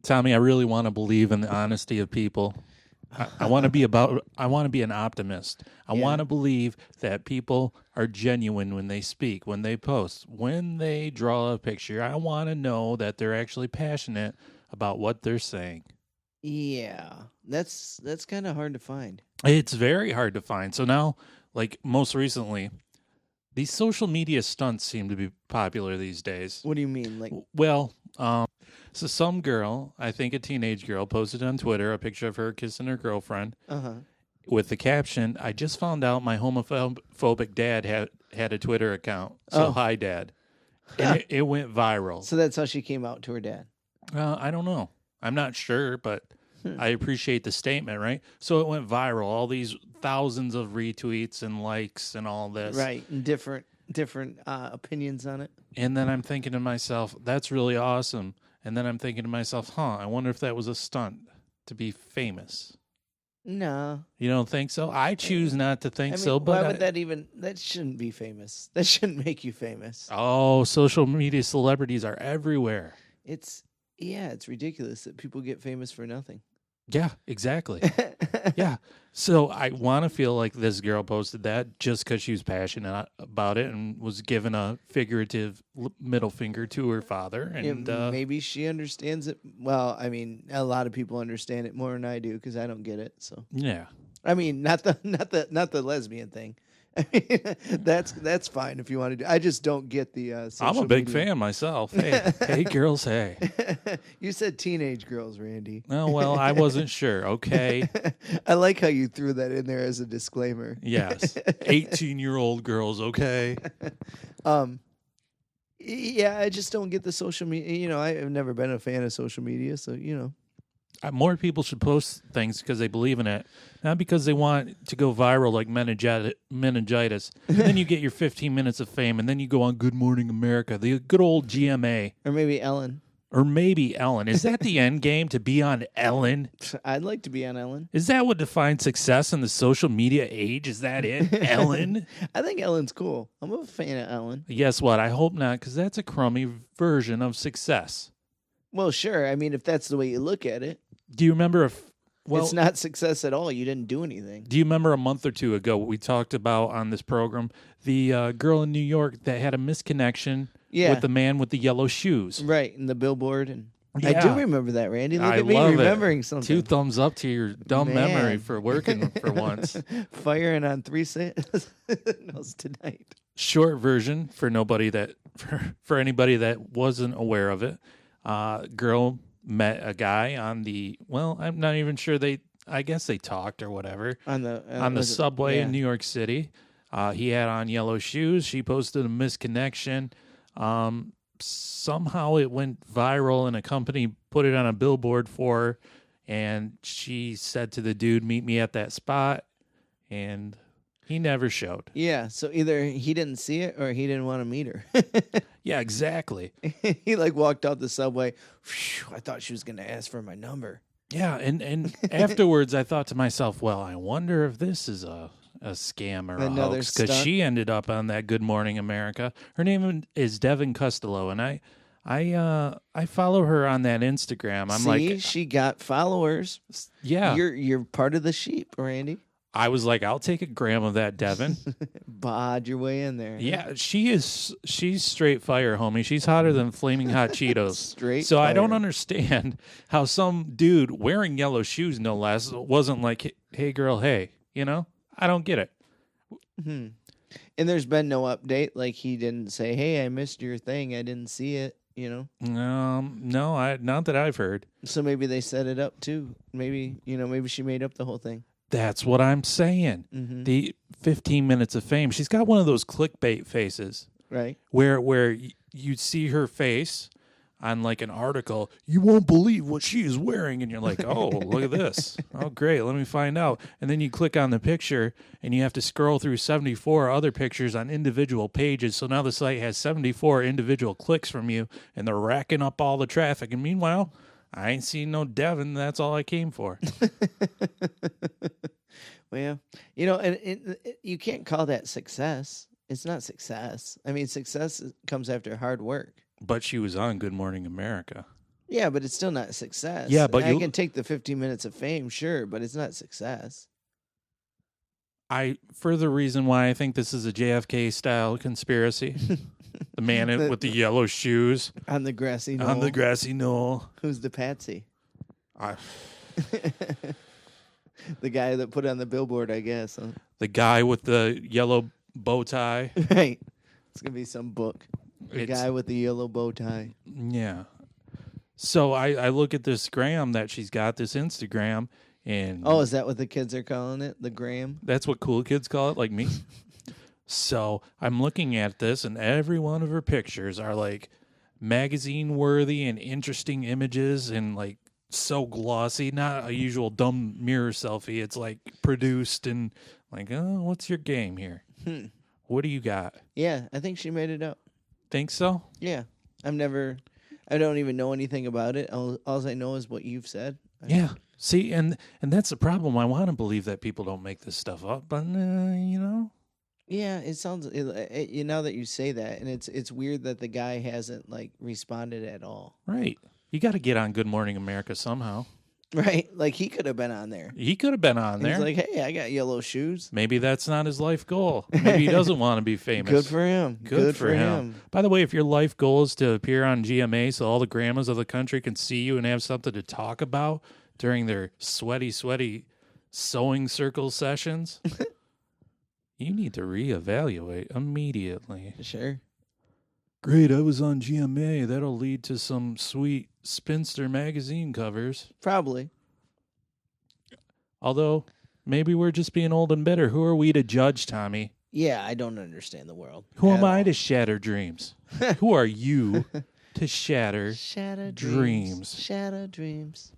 Tommy, I really want to believe in the honesty of people. I want to be I want to be an optimist. I Yeah. want to believe that people are genuine when they speak, when they post, when they draw a picture. I want to know that they're actually passionate about what they're saying. Yeah, that's kind of hard to find. It's very hard to find. So now, like most recently, these social media stunts seem to be popular these days. What do you mean? Like, Well, so some girl, I think a teenage girl, posted on Twitter a picture of her kissing her girlfriend with the caption, "I just found out my homophobic dad had a Twitter account. So hi, Dad." And it went viral. So that's how she came out to her dad. I don't know. I'm not sure, but I appreciate the statement, right? So it went viral. All these thousands of retweets and likes and all this. Right, and different opinions on it. And then I'm thinking to myself, that's really awesome. And then I'm thinking to myself, I wonder if that was a stunt to be famous. No. You don't think so? I choose not to think so. Why But would that even? That shouldn't be famous. That shouldn't make you famous. Oh, social media celebrities are everywhere. It's ridiculous that people get famous for nothing. Yeah, exactly. Yeah. So I want to feel like this girl posted that just because she was passionate about it and was given a figurative middle finger to her father. And maybe she understands it. Well, I mean, a lot of people understand it more than I do because I don't get it. So yeah. I mean, not the lesbian thing. I mean, that's fine if you want to do. I just don't get the. I'm a big fan myself. Hey, girls, hey. You said teenage girls, Randy. Oh well, I wasn't sure. Okay. I like how you threw that in there as a disclaimer. Yes, 18-year-old girls. Okay. Yeah, I just don't get the social media. You know, I've never been a fan of social media, so you know. More people should post things because they believe in it, not because they want to go viral like meningitis. And then you get your 15 minutes of fame, and then you go on Good Morning America, the good old GMA. Or maybe Ellen. Is that the end game, to be on Ellen? I'd like to be on Ellen. Is that what defines success in the social media age? Is that it? Ellen? I think Ellen's cool. I'm a fan of Ellen. Guess what? I hope not, because that's a crummy version of success. Well, sure. I mean, if that's the way you look at it. Do you remember it's not success at all. You didn't do anything. Do you remember a month or two ago we talked about on this program the girl in New York that had a misconnection with the man with the yellow shoes? Right, and the billboard. And yeah. I do remember that, Randy. Look at me love remembering something. 2 thumbs up to your dumb memory for working for once. Firing on 3 signals tonight. Short version for anybody that wasn't aware of it. Girl met a guy on I'm not even sure I guess they talked or whatever on the subway in New York City. He had on yellow shoes. She posted a misconnection. Somehow it went viral and a company put it on a billboard for her, and she said to the dude, "Meet me at that spot," and he never showed. Yeah, so either he didn't see it or he didn't want to meet her. Yeah, exactly. He walked out the subway. Phew, I thought she was going to ask for my number. Yeah, and afterwards I thought to myself, well, I wonder if this is a scam or Another a hoax, because she ended up on that Good Morning America. Her name is Devin Costello, and I follow her on that Instagram. I'm she got followers. Yeah, you're part of the sheep, Randy. I was like, I'll take a gram of that, Devin. Bod your way in there. Yeah, she's straight fire, homie. She's hotter than flaming hot Cheetos. Straight So fire. I don't understand how some dude wearing yellow shoes, no less, wasn't like, hey, girl, hey. You know? I don't get it. And there's been no update. Like, he didn't say, hey, I missed your thing. I didn't see it, you know? No, not that I've heard. So maybe they set it up, too. Maybe she made up the whole thing. That's what I'm saying. Mm-hmm. The 15 minutes of fame. She's got one of those clickbait faces. Right. Where you see her face on like an article, you won't believe what she is wearing, and you're like, oh, look at this. Oh, great, let me find out. And then you click on the picture, and you have to scroll through 74 other pictures on individual pages. So now the site has 74 individual clicks from you, and they're racking up all the traffic. And meanwhile, I ain't seen no Devin. That's all I came for. Well, you know, and you can't call that success. It's not success. I mean, success comes after hard work. But she was on Good Morning America. Yeah, but it's still not success. Yeah, but I can take the 15 minutes of fame, sure, but it's not success. Further reason why I think this is a JFK style conspiracy. The man with the yellow shoes on the grassy knoll. On the grassy knoll. Who's the patsy? The guy that put it on the billboard, I guess. Huh? The guy with the yellow bow tie. Right. It's going to be some book. The guy with the yellow bow tie. Yeah. So I look at this gram that she's got, this Instagram, and... Oh, is that what the kids are calling it? The gram? That's what cool kids call it, like me. So I'm looking at this, and every one of her pictures are like magazine-worthy and interesting images and like so glossy, not a usual dumb mirror selfie. It's like produced and like, oh, what's your game here? What do you got? Yeah, I think she made it up. Think so? Yeah. I don't even know anything about it. All I know is what you've said. Yeah. See, and that's the problem. I want to believe that people don't make this stuff up, but you know. Yeah, it sounds. Now that you say that, and it's weird that the guy hasn't like responded at all. Right. You got to get on Good Morning America somehow. Right. Like he could have been on there. He could have been on there. He's like, hey, I got yellow shoes. Maybe that's not his life goal. Maybe he doesn't want to be famous. Good for him. Good for him. By the way, if your life goal is to appear on GMA so all the grandmas of the country can see you and have something to talk about during their sweaty sewing circle sessions, you need to reevaluate immediately. Sure. Great, I was on GMA. That'll lead to some sweet spinster magazine covers. Probably. Although, maybe we're just being old and bitter. Who are we to judge, Tommy? Yeah, I don't understand the world. Who am I to shatter dreams? Who are you to shatter dreams? Shatter dreams.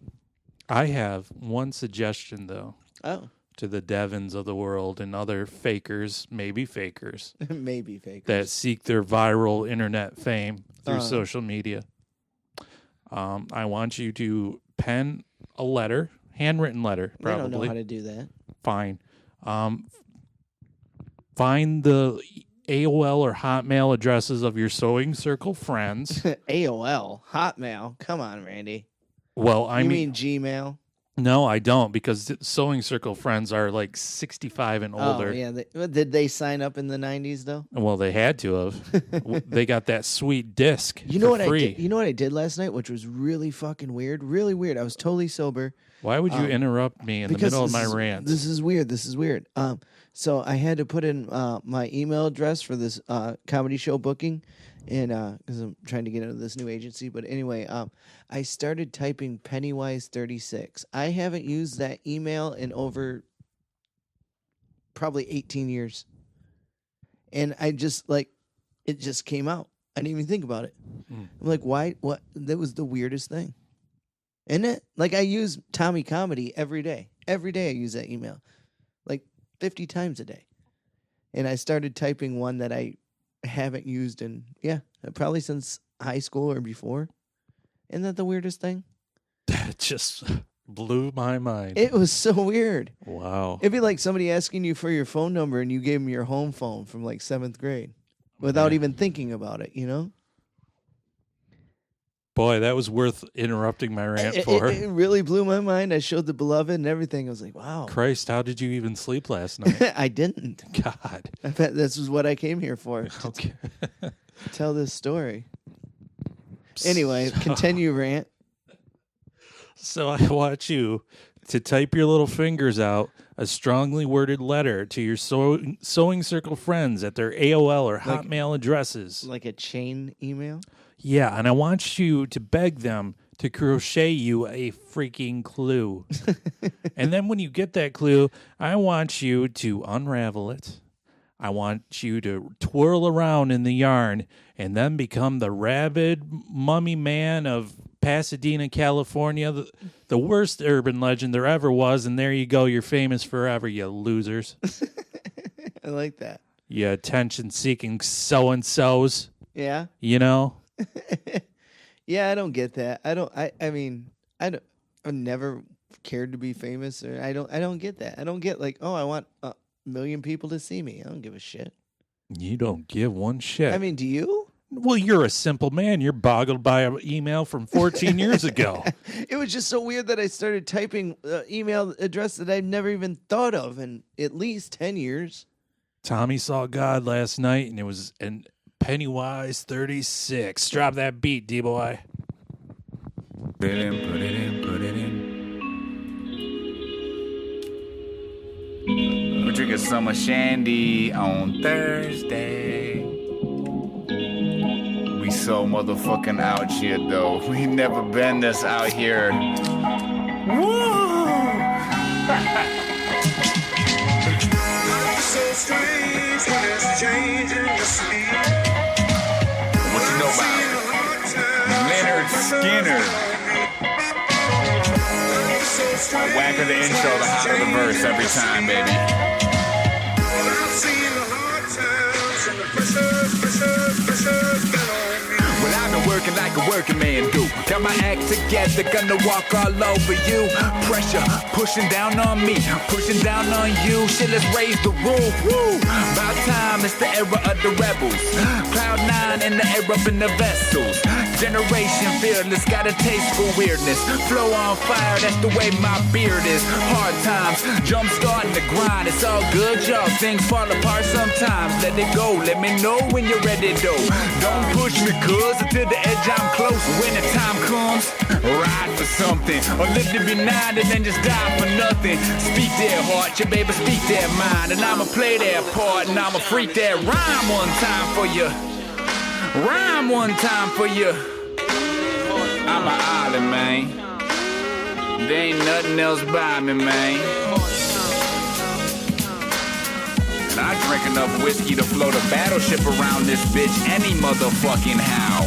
I have one suggestion, though. Oh. To the Devons of the world and other fakers, maybe fakers. Maybe fakers. That seek their viral internet fame through social media. I want you to pen a letter, handwritten letter, probably. I don't know how to do that. Fine. Find the AOL or Hotmail addresses of your sewing circle friends. AOL, Hotmail. Come on, Randy. Well, you mean Gmail? No, I don't, because sewing circle friends are like 65 and older. Oh, yeah. Did they sign up in the 90s, though? Well, they had to have. They got that sweet disc free. You know what I did last night, which was really fucking weird? Really weird. I was totally sober. Why would you interrupt me in the middle of my rant? This is weird. So I had to put in my email address for this comedy show booking, and because I'm trying to get into this new agency. But anyway, I started typing Pennywise 36. I haven't used that email in over probably 18 years, and I just it just came out. I didn't even think about it. I'm like, why? What? That was the weirdest thing. Isn't it? Like, I use Tommy Comedy every day. Every day I use that email. Like 50 times a day. And I started typing one that I haven't used in, probably since high school or before. Isn't that the weirdest thing? That just blew my mind. It was so weird. Wow. It'd be like somebody asking you for your phone number and you gave them your home phone from like 7th grade without even thinking about it, you know? Boy, that was worth interrupting my rant for. It really blew my mind. I showed the beloved and everything. I was like, wow. Christ, how did you even sleep last night? I didn't. God. I bet this is what I came here for. Okay. Tell this story. Anyway, continue rant. So I want you to type your little fingers out a strongly worded letter to your sewing circle friends at their AOL or Hotmail addresses. Like a chain email? Yeah, and I want you to beg them to crochet you a freaking clue. And then when you get that clue, I want you to unravel it. I want you to twirl around in the yarn and then become the rabid mummy man of Pasadena, California, the worst urban legend there ever was. And there you go. You're famous forever, you losers. I like that. You attention-seeking so-and-sos. Yeah. You know? Yeah, I don't get that. I've never cared to be famous, or I don't get that. I don't get like, oh, I want million people to see me. I don't give a shit. You don't give one shit. I mean, do you? Well, you're a simple man. You're boggled by an email from 14 years ago. It was just so weird that I started typing email address that I'd never even thought of in at least 10 years. Tommy saw God last night, and it was an Pennywise 36. Drop that beat, D-boy. Put it in, put it in, put it in. We're drinking summer shandy on Thursday. We so motherfucking out here, though. We never been this out here. Woo! So strange when it's changing the speed. What you know about Leonard Skinner? The whacker the intro, the hotter the verse every time, baby. Well, I've been working like a working man do. Got my act together, gonna walk all over you. Pressure pushing down on me, pushing down on you. Shit, let's raise the roof. Woo! About time, it's the era of the rebels. Cloud 9 in the air up in the vessels. Generation fearless, got a taste for weirdness. Flow on fire, that's the way my beard is. Hard times, jump starting the grind. It's all good, y'all. Things fall apart sometimes. Let it go, let me know when you're ready, though. Don't push me, cuz until the edge I'm close. When the time comes, ride for something. Or live to be 9 and then just die for nothing. Speak their heart, your baby, speak their mind. And I'ma play their part, and I'ma freak that rhyme one time for you. Rhyme one time for you. I'm an island, man. There ain't nothing else by me, man. And I drink enough whiskey to float a battleship around this bitch any motherfucking how.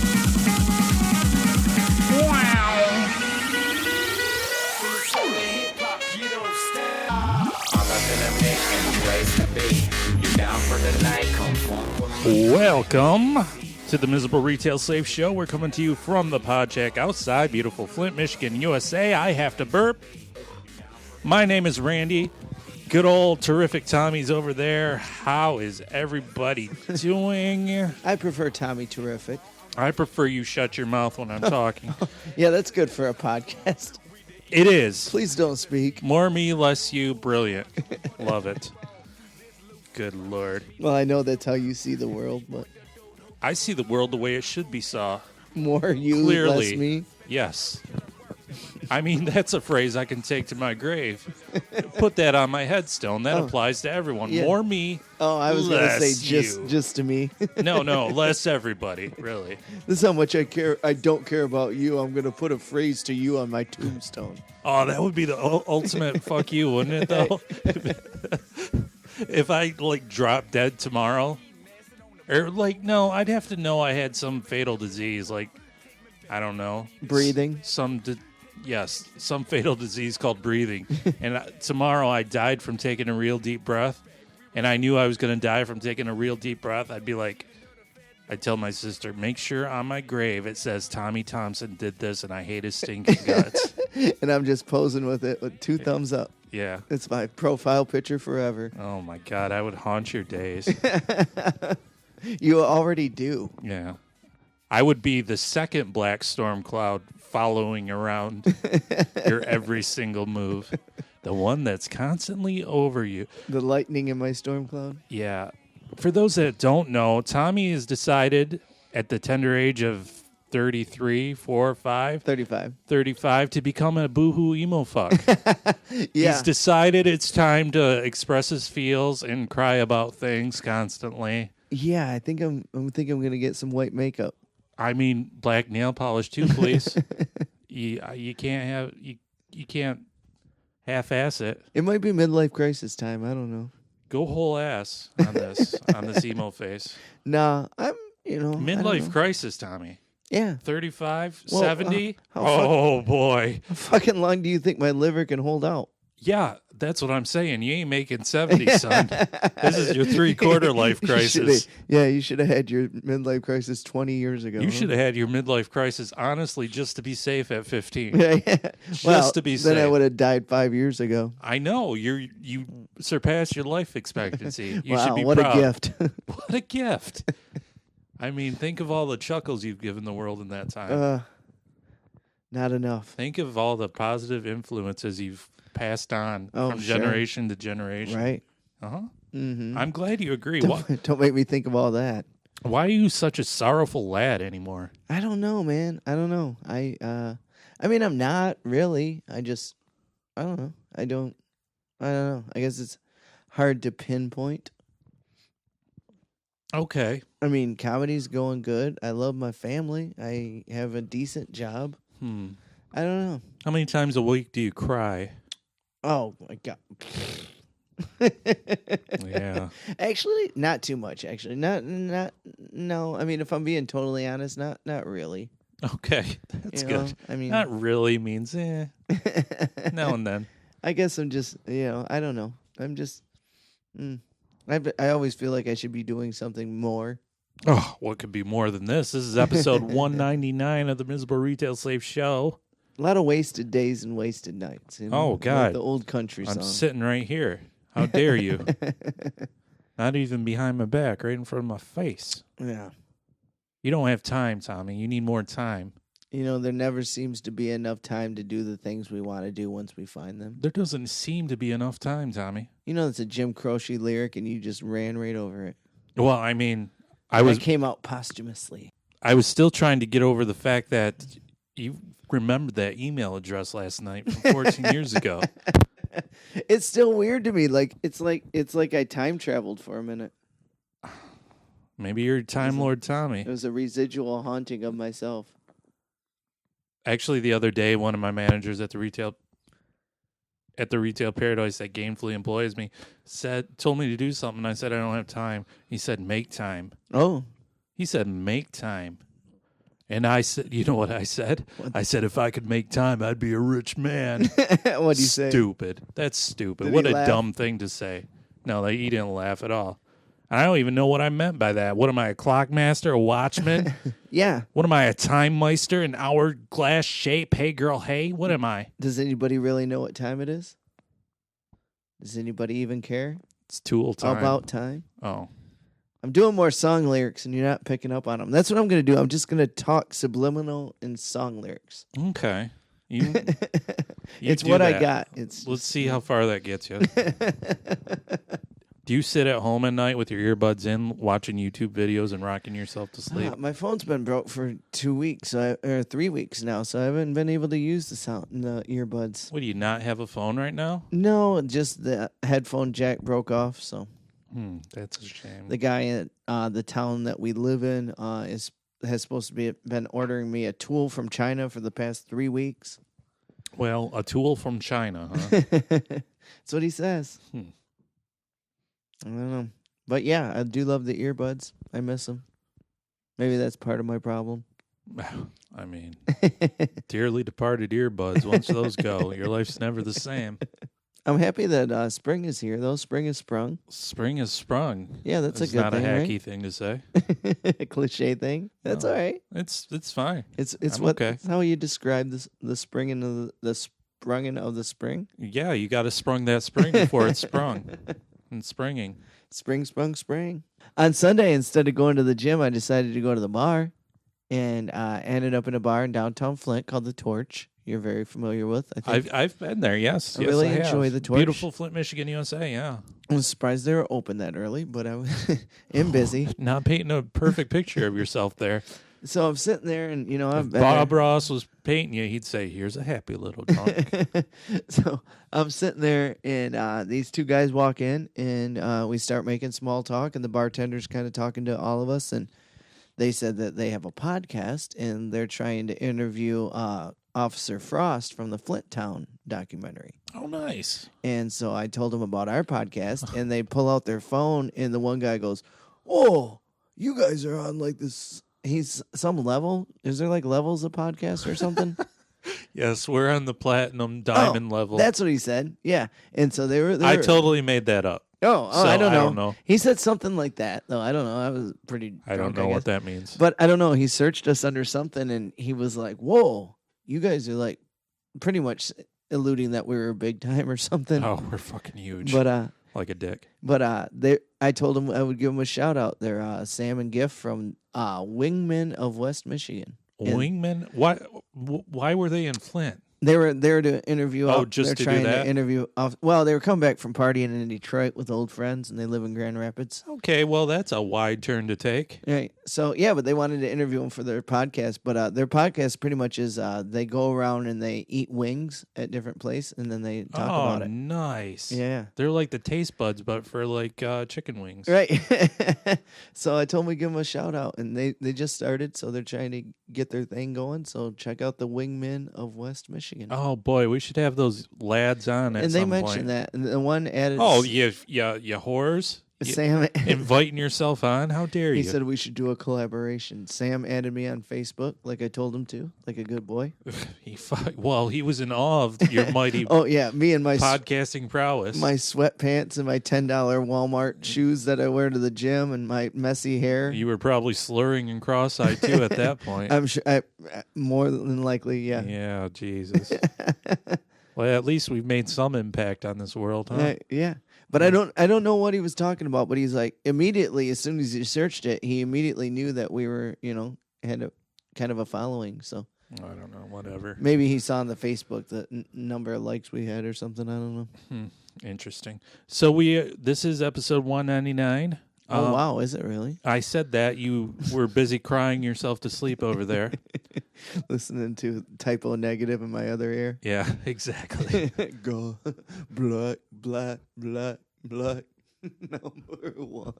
Wow. Welcome to the Miserable Retail Safe Show. We're coming to you from the Pod Shack outside beautiful Flint, Michigan, USA. I have to burp. My name is Randy. Good old terrific Tommy's over there. How is everybody doing? I prefer Tommy Terrific. I prefer you shut your mouth when I'm talking. Yeah, that's good for a podcast. It is. Please don't speak. More me, less you. Brilliant. Love it. Good Lord. Well, I know that's how you see the world, but I see the world the way it should be saw. more you, Clearly. less me. Yes. I mean, that's a phrase I can take to my grave. Put that on my headstone. That applies to everyone. Yeah. More me. Oh, I was going to less say you. just to me. No, less everybody, really. This is how much I care. I don't care about you. I'm going to put a phrase to you on my tombstone. Oh, that would be the ultimate fuck you, wouldn't it, though? If I, drop dead tomorrow. Or, no, I'd have to know I had some fatal disease, I don't know. Breathing? Some fatal disease called breathing. And tomorrow I died from taking a real deep breath. And I knew I was going to die from taking a real deep breath. I'd be like, I'd tell my sister, make sure on my grave it says Tommy Thompson did this and I hate his stinking guts. And I'm just posing with it with 2 thumbs up. Yeah. It's my profile picture forever. Oh, my God. I would haunt your days. You already do. Yeah. I would be the second black storm cloud following around your every single move. The one that's constantly over you. The lightning in my storm cloud. Yeah. For those that don't know, Tommy has decided at the tender age of 33, 4, 5, 35 to become a boohoo emo fuck. Yeah. He's decided it's time to express his feels and cry about things constantly. Yeah, I think I'm gonna get some white makeup. I mean, black nail polish too, please. You can't half-ass it. It might be midlife crisis time. I don't know. Go whole ass on this emo face. Nah, I'm Midlife crisis, Tommy. Yeah. 35, Well, 70. how Boy. How fucking long do you think my liver can hold out? Yeah, that's what I'm saying. You ain't making 70, son. This is your 3/4 life crisis. You should have had your midlife crisis 20 years ago. You should have had your midlife crisis, honestly, just to be safe at 15. Yeah. Just to be safe. Then I would have died 5 years ago. I know. You surpassed your life expectancy. You wow, should be what proud. a gift. What a gift. I mean, think of all the chuckles you've given the world in that time. Not enough. Think of all the positive influences you've passed on from sure. generation to generation. Right. Uh-huh. Mm-hmm. I'm glad you agree. Don't make me think of all that. Why are you such a sorrowful lad anymore? I don't know, man. I don't know. I mean, I'm not really. I don't know. I don't know. I guess it's hard to pinpoint. Okay. I mean, comedy's going good. I love my family. I have a decent job. I don't know. How many times a week do you cry? Oh my God. Yeah. Actually, not too much. Actually, no. I mean, if I'm being totally honest, not really. Okay, that's good. I mean, not really means now and then. I guess I'm just, I don't know. I'm just, I always feel like I should be doing something more. Oh, what could be more than this? This is episode 199 of the Miserable Retail Slave Show. A lot of wasted days and wasted nights. Oh, God. Like the old country song. I'm sitting right here. How dare you? Not even behind my back, right in front of my face. Yeah. You don't have time, Tommy. You need more time. There never seems to be enough time to do the things we want to do once we find them. There doesn't seem to be enough time, Tommy. It's a Jim Croce lyric, and you just ran right over it. Well, I mean, I came out posthumously. I was still trying to get over the fact that you remembered that email address last night from 14 years ago. It's still weird to me. It's like I time traveled for a minute. Maybe you're Time Lord Tommy. It was a residual haunting of myself. Actually, the other day, one of my managers at the retail paradise that gainfully employs me told me to do something. And I said I don't have time. He said make time. Oh, he said make time, and I said, you know what I said? I said if I could make time, I'd be a rich man. What'd you say? Stupid. That's stupid. Did What he a laugh? dumb thing to say. No, he didn't laugh at all. And I don't even know what I meant by that. What am I, a clock master, a watchman? Yeah. What am I, a time meister, an hourglass shape? Hey, girl, hey? What am I? Does anybody really know what time it is? Does anybody even care? It's Tool time. About time? Oh. I'm doing more song lyrics, and you're not picking up on them. That's what I'm going to do. I'm just going to talk subliminal in song lyrics. Okay. You It's do what I that. got. Let's see how far that gets you. Do you sit at home at night with your earbuds in, watching YouTube videos and rocking yourself to sleep? My phone's been broke for 2 weeks, or 3 weeks now, so I haven't been able to use the earbuds. What, do you not have a phone right now? No, just the headphone jack broke off. So That's a shame. the guy at the town that we live in has supposed to been ordering me a tool from China for the past 3 weeks. Well, a tool from China, huh? That's what he says. I don't know. But yeah, I do love the earbuds. I miss them. Maybe that's part of my problem. I mean, dearly departed earbuds. Once those go, your life's never the same. I'm happy that spring is here, though. Spring has sprung. Spring has sprung. Yeah, that's a good not thing, a hacky right? thing to say. A cliche thing. That's No. all right. It's fine. It's okay. It's how you describe the springing of the sprunging of the spring. Yeah, you got to sprung that spring before it's sprung. And springing. Spring sprung spring. On Sunday, instead of going to the gym, I decided to go to the bar, and ended up in a bar in downtown Flint called The Torch. You're very familiar with, I think. I've been there. Yes, I yes, really I have. enjoy the Torch. Beautiful Flint, Michigan, USA. Yeah. I was surprised they were open that early, but I was busy. Not painting a perfect picture of yourself there. So I'm sitting there, and I've If been Bob Ross was painting you, he'd say, "Here's a happy little drunk." So I'm sitting there, and these two guys walk in, and we start making small talk, and the bartender's kind of talking to all of us, and they said that they have a podcast, and they're trying to interview Officer Frost from the Flint Town documentary. Oh, nice. And so I told them about our podcast, and they pull out their phone, and the one guy goes, "Oh, you guys are on like this." He's some level. Is there like levels of podcasts or something? Yes, we're on the platinum diamond level. That's what he said. Yeah. And so they were I totally made that up. Oh, So, I don't know. I don't know. He said something like that, though. I don't know. I was pretty I don't drunk, know guess. what that means. But I don't know. He searched us under something, and he was like, "Whoa, you guys are like pretty much alluding that we were big time or something." Oh, we're fucking huge. But Like a dick. But I told them I would give them a shout out. They're Sam and Giff from Wingmen of West Michigan. And Wingmen? Why were they in Flint? they were there to interview. Just they're to do trying that? to interview. Well, they were coming back from partying in Detroit with old friends, and they live in Grand Rapids. Okay, well, that's a wide turn to take. Right. So yeah, but they wanted to interview them for their podcast. But their podcast pretty much is they go around and they eat wings at different places, and then they talk about it. Nice. Yeah. They're like the taste buds, but for like chicken wings. Right. So I told them to give them a shout out, and they just started, so they're trying to get their thing going. So check out the Wingmen of West Michigan. Oh boy, we should have those lads on at and they some mentioned point. that, and the one added. Oh, you whores. Sam Inviting yourself on? How dare you? He said we should do a collaboration. Sam added me on Facebook, like I told him to, like a good boy. He was in awe of your mighty Oh yeah, me and my podcasting prowess. my sweatpants and my $10 Walmart shoes that I wear to the gym and my messy hair. You were probably slurring and cross-eyed too at that point. I'm sure, more than likely, yeah. Yeah, Jesus. Well, at least we've made some impact on this world, huh? Yeah. But I don't know what he was talking about, but he's like, immediately, as soon as he searched it, he immediately knew that we were, had a kind of a following. So I don't know, whatever. maybe he saw on the Facebook the number of likes we had or something. I don't know. Interesting. So this is episode 199. Oh, wow. Is it really? I said that. You were busy crying yourself to sleep over there. Listening to typo negative in my other ear. Yeah, exactly. Go black, black, black, black. Number 1.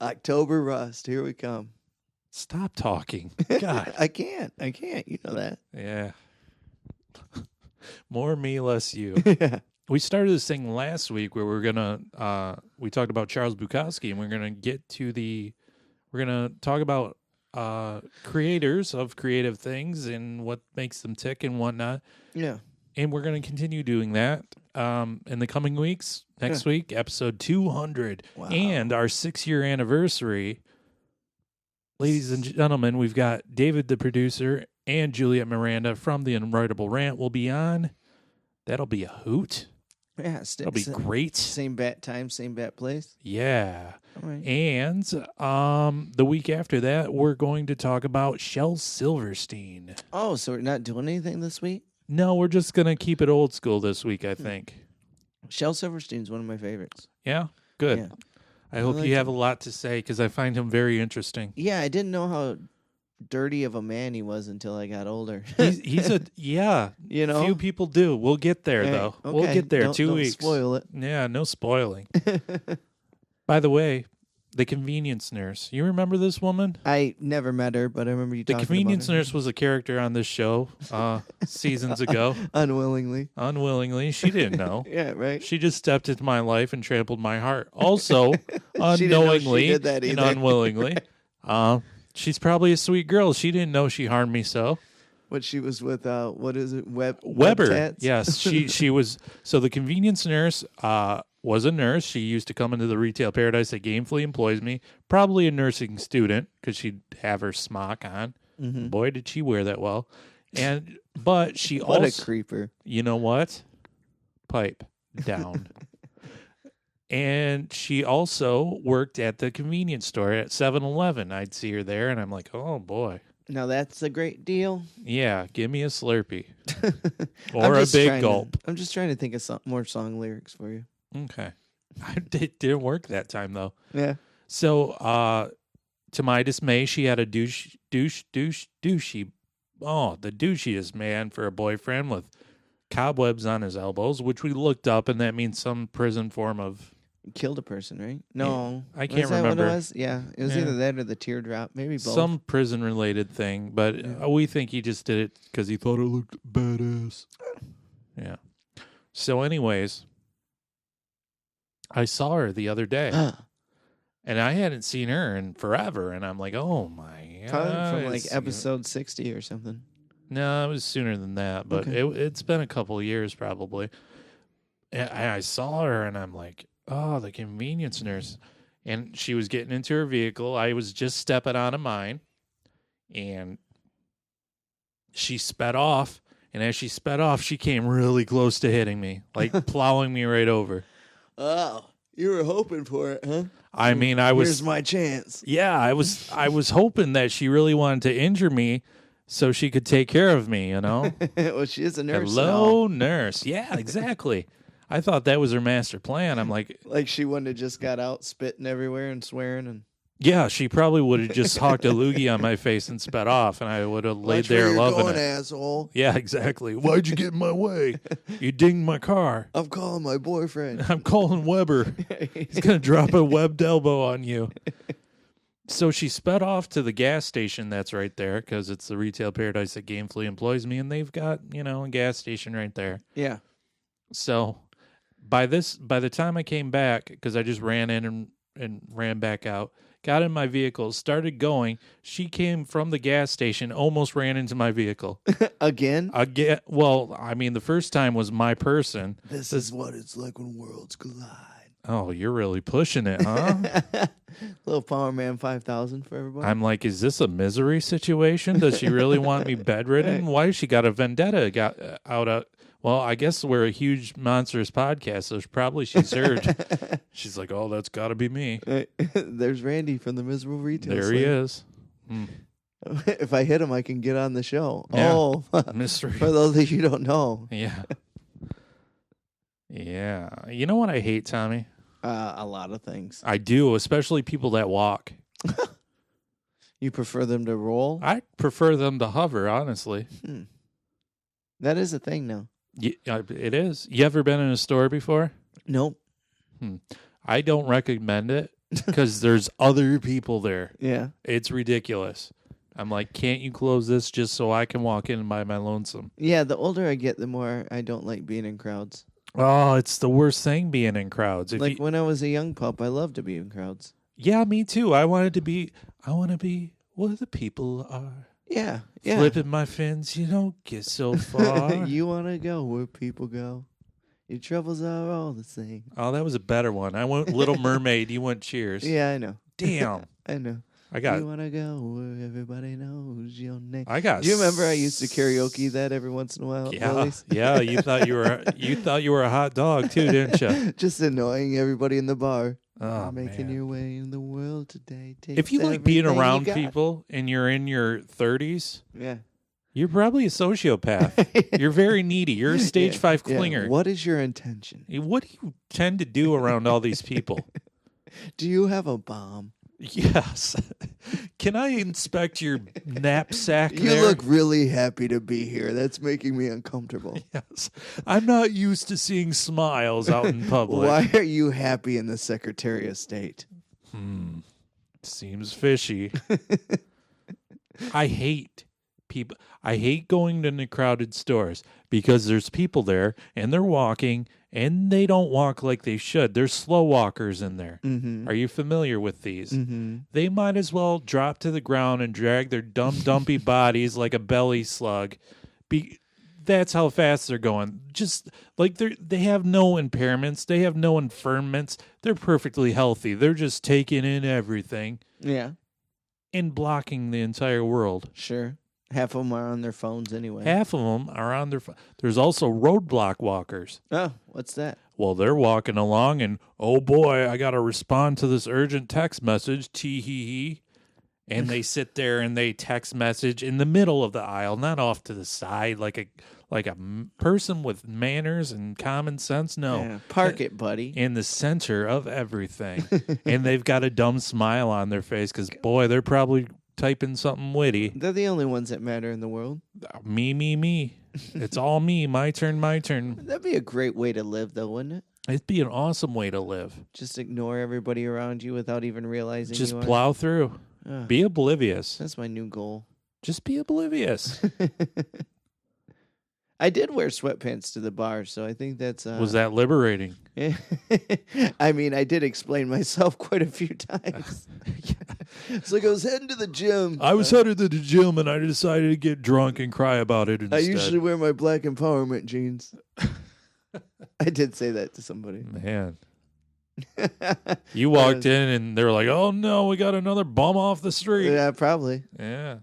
October Rust. Here we come. Stop talking. God. I can't. You know that. Yeah. More me, less you. Yeah. We started this thing last week where we talked about Charles Bukowski, and we're gonna talk about creators of creative things and what makes them tick and whatnot. Yeah. And we're gonna continue doing that in the coming weeks. Next week, episode 200, Wow. and our 6-year anniversary. Ladies and gentlemen, we've got David, the producer, and Juliet Miranda from the Unwritable Rant will be on. That'll be a hoot. Yeah. That'll be great. Same bat time, same bat place. Yeah. All right. And the week after that, we're going to talk about Shel Silverstein. Oh, so we're not doing anything this week? No, we're just going to keep it old school this week, I think. Shel Silverstein's one of my favorites. Yeah? Good. Yeah. I hope you have a lot to say because I find him very interesting. Yeah, I didn't know how dirty of a man he was until I got older. He's few people do. We'll get there, though. Okay. We'll get there. 2 don't weeks. Spoil it. Yeah, no spoiling. By the way, the convenience nurse. You remember this woman? I never met her, but I remember you The talking convenience about her. nurse was a character on this show seasons ago. Unwillingly. Unwillingly. She didn't know. Yeah, right. She just stepped into my life and trampled my heart. Also, She didn't know she unknowingly did that and either. unwillingly. She's probably a sweet girl. She didn't know she harmed me so. What she was with, what is it? Weber. Tats? Yes, she was. So the convenience nurse was a nurse. She used to come into the retail paradise that gainfully employs me. Probably a nursing student because she'd have her smock on. Mm-hmm. Boy, did she wear that well. But she What also, a creeper. you know what? Pipe down. And she also worked at the convenience store at 7-Eleven. I'd see her there, and I'm like, oh, boy. Now that's a great deal. Yeah, give me a Slurpee. I'm Or a just big trying to- gulp. I'm just trying to think of more song lyrics for you. Okay. It didn't work that time, though. Yeah. So, to my dismay, she had a the douchiest man for a boyfriend with cobwebs on his elbows, which we looked up, and that means some prison form of... Killed a person, right? No. I can't Was that remember. What it was? Yeah. It was Yeah. either that or the teardrop. Maybe both. Some prison-related thing, but we think he just did it because he thought it looked badass. Yeah. So anyways, I saw her the other day, and I hadn't seen her in forever, and I'm like, oh, my God. Probably from like It's- episode 60 or something. No, it was sooner than that, but Okay. it's been a couple of years probably. And I saw her, and I'm like, oh, the convenience nurse. And she was getting into her vehicle. I was just stepping out of mine, and she sped off. And as she sped off, she came really close to hitting me, like plowing me right over. Oh, you were hoping for it, huh? I mean, I was. Here's my chance. Yeah, I was hoping that she really wanted to injure me so she could take care of me, you know? Well, she is a nurse. Hello, nurse. Yeah, exactly. I thought that was her master plan. I'm like she wouldn't have just got out spitting everywhere and swearing and. yeah, she probably would have just hawked a loogie on my face and sped off, and I would have laid there loving it. Asshole. Yeah, exactly. Why'd you get in my way? You dinged my car. I'm calling my boyfriend. I'm calling Weber. He's going to drop a webbed elbow on you. So she sped off to the gas station that's right there because it's the retail paradise that gainfully employs me, and they've got, a gas station right there. Yeah. So by the time I came back, because I just ran in and ran back out, got in my vehicle, started going. She came from the gas station, almost ran into my vehicle. Again? Well, I mean, the first time was my person. This is what it's like when worlds collide. Oh, you're really pushing it, huh? Little Power Man 5000 for everybody. I'm like, is this a misery situation? Does she really want me bedridden? Why has she got a vendetta out? Well, I guess we're a huge monstrous podcast, so probably she's heard. She's like, oh, that's got to be me. There's Randy from the Miserable Retail. There he is. If I hit him, I can get on the show. Yeah. Oh, mystery. For those of you who don't know. Yeah. Yeah. You know what I hate, Tommy? A lot of things. I do, especially people that walk. You prefer them to roll? I prefer them to hover, honestly. That is a thing now. It is. You ever been in a store before? Nope. I don't recommend it because there's other people there. Yeah. It's ridiculous. I'm like, can't you close this just so I can walk in by my lonesome? Yeah, the older I get, the more I don't like being in crowds. Oh, it's the worst thing being in crowds. When I was a young pup, I loved to be in crowds. Yeah, me too. I want to be where the people are. Yeah. Flipping my fins, you don't get so far. You want to go where people go. Your troubles are all the same. Oh, that was a better one. I went Little Mermaid. You went Cheers. Yeah, I know. Damn. I know. You want to go where everybody knows your name. Do you remember I used to karaoke that every once in a while? Yeah. Yeah, you thought you were a hot dog too, didn't you? Just annoying everybody in the bar. Oh, making man. your way in the world today. If you like being around people and you're in your 30s, yeah, you're probably a sociopath. You're very needy. You're a stage 5 clinger. What is your intention? What do you tend to do around all these people? Do you have a bomb? Yes. Can I inspect your knapsack You there? look really happy to be here. That's making me uncomfortable. Yes. I'm not used to seeing smiles out in public. Why are you happy in the Secretary of State? Seems fishy. I hate people. I hate going to the crowded stores because there's people there and they're walking and they don't walk like they should. There's slow walkers in there. Mm-hmm. Are you familiar with these? Mm-hmm. They might as well drop to the ground and drag their dumpy bodies like a belly slug. That's how fast they're going. Just like they have no impairments. They have no infirmants. They're perfectly healthy. They're just taking in everything. Yeah. And blocking the entire world. Sure. Half of them are on their phones anyway. Half of them are on their There's also roadblock walkers. Oh, what's that? Well, they're walking along and, oh boy, I got to respond to this urgent text message, tee-hee-hee. And they sit there and they text message in the middle of the aisle, not off to the side like a person with manners and common sense. No. Yeah, park it, buddy. In the center of everything. And they've got a dumb smile on their face because, boy, they're probably typing something witty. They're the only ones that matter in the world. Me. It's all me. My turn. That'd be a great way to live, though, wouldn't it? It'd be an awesome way to live. Just ignore everybody around you without even realizing Just you are. plow through. Be oblivious. That's my new goal. Just be oblivious. I did wear sweatpants to the bar, so I think that's... Was that liberating? I mean, I did explain myself quite a few times. It's like I was heading to the gym. I was headed to the gym, and I decided to get drunk and cry about it instead. I usually wear my black empowerment jeans. I did say that to somebody. Man. You walked in, and they were like, oh, no, we got another bum off the street. Yeah, probably. Yeah.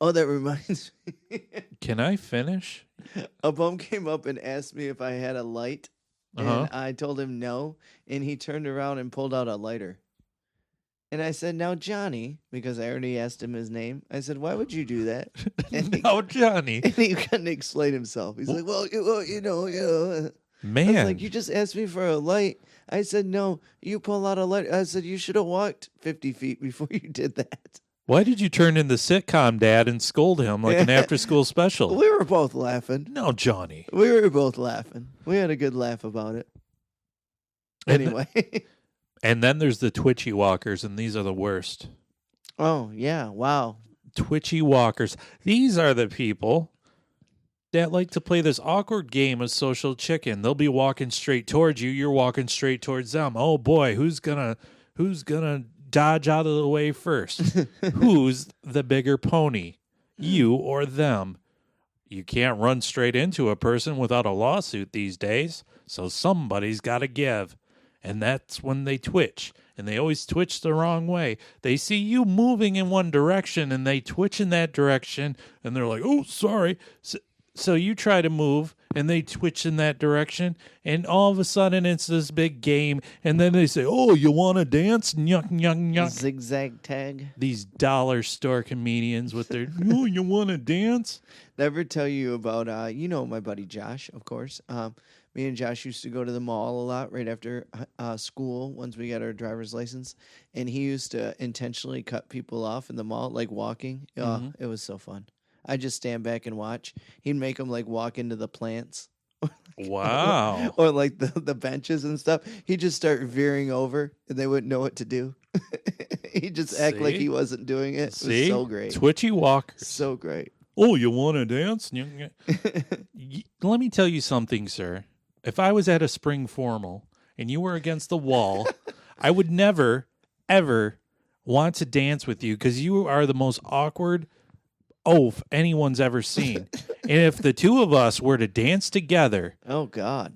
Oh, that reminds me. Can I finish? A bum came up and asked me if I had a light And I told him no, and he turned around and pulled out a lighter. And I said, now, Johnny, because I already asked him his name, I said, why would you do that? And No, Johnny. and he couldn't explain himself. He's like, well, you know. I Man. was like, you just asked me for a light. I said, no, you pull out a light. I said, you should have walked 50 feet before you did that. Why did you turn into sitcom dad and scold him like an after-school special? We were both laughing. No, Johnny. We were both laughing. We had a good laugh about it. Anyway. And then there's the twitchy walkers, and these are the worst. Oh, yeah. Wow. Twitchy walkers. These are the people that like to play this awkward game of social chicken. They'll be walking straight towards you. You're walking straight towards them. Oh boy, who's gonna dodge out of the way first? Who's the bigger pony? You or them? You can't run straight into a person without a lawsuit these days, so somebody's got to give. And that's when they twitch. And they always twitch the wrong way. They see you moving in one direction, and they twitch in that direction, and they're like, oh, sorry. So you try to move, and they twitch in that direction, and all of a sudden it's this big game, and then they say, oh, you want to dance? Nyuk, nyuk, nyuk. Zigzag tag. These dollar store comedians with their, oh, you want to dance? Never tell you about, my buddy Josh, of course. Me and Josh used to go to the mall a lot right after school once we got our driver's license. And he used to intentionally cut people off in the mall, like walking. Oh, it was so fun. I just stand back and watch. He'd make them like walk into the plants. Wow. Or like the benches and stuff. He'd just start veering over and they wouldn't know what to do. He'd just act like he wasn't doing it. It was so great. Twitchy walkers. So great. Oh, you want to dance? Let me tell you something, sir. If I was at a spring formal and you were against the wall, I would never, ever want to dance with you because you are the most awkward oaf anyone's ever seen. And if the two of us were to dance together, oh God,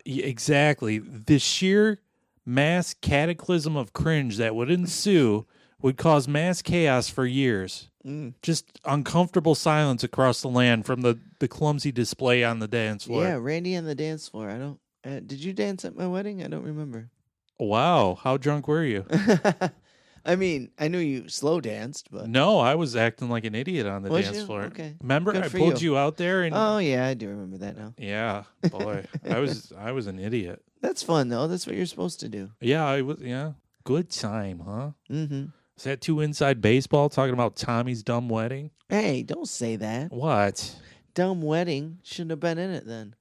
exactly, the sheer mass cataclysm of cringe that would ensue would cause mass chaos for years. Just uncomfortable silence across the land from the clumsy display on the dance floor. Yeah, Randy on the dance floor. I don't. Did you dance at my wedding? I don't remember. Wow, how drunk were you? I mean, I knew you slow danced, but no, I was acting like an idiot on the dance floor. Okay. Remember, Good I for pulled you out there, and oh yeah, I do remember that now. Yeah, boy, I was an idiot. That's fun though. That's what you're supposed to do. Yeah, I was. Yeah, good time, huh? Mm-hmm. Is that too inside baseball talking about Tommy's dumb wedding? Hey, don't say that. What? Dumb wedding shouldn't have been in it then.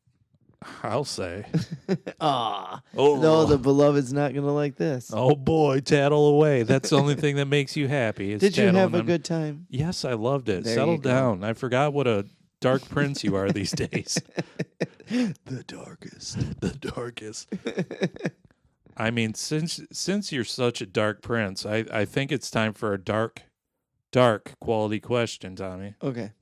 I'll say. Ah, Oh no, the beloved's not gonna like this. Oh boy, tattle away. That's the only thing that makes you happy. Is Did you have a them. good time? Yes, I loved it. There Settle you go. down. I forgot what a dark prince you are these days. The darkest. The darkest. I mean, since you're such a dark prince, I think it's time for a dark quality question, Tommy. Okay.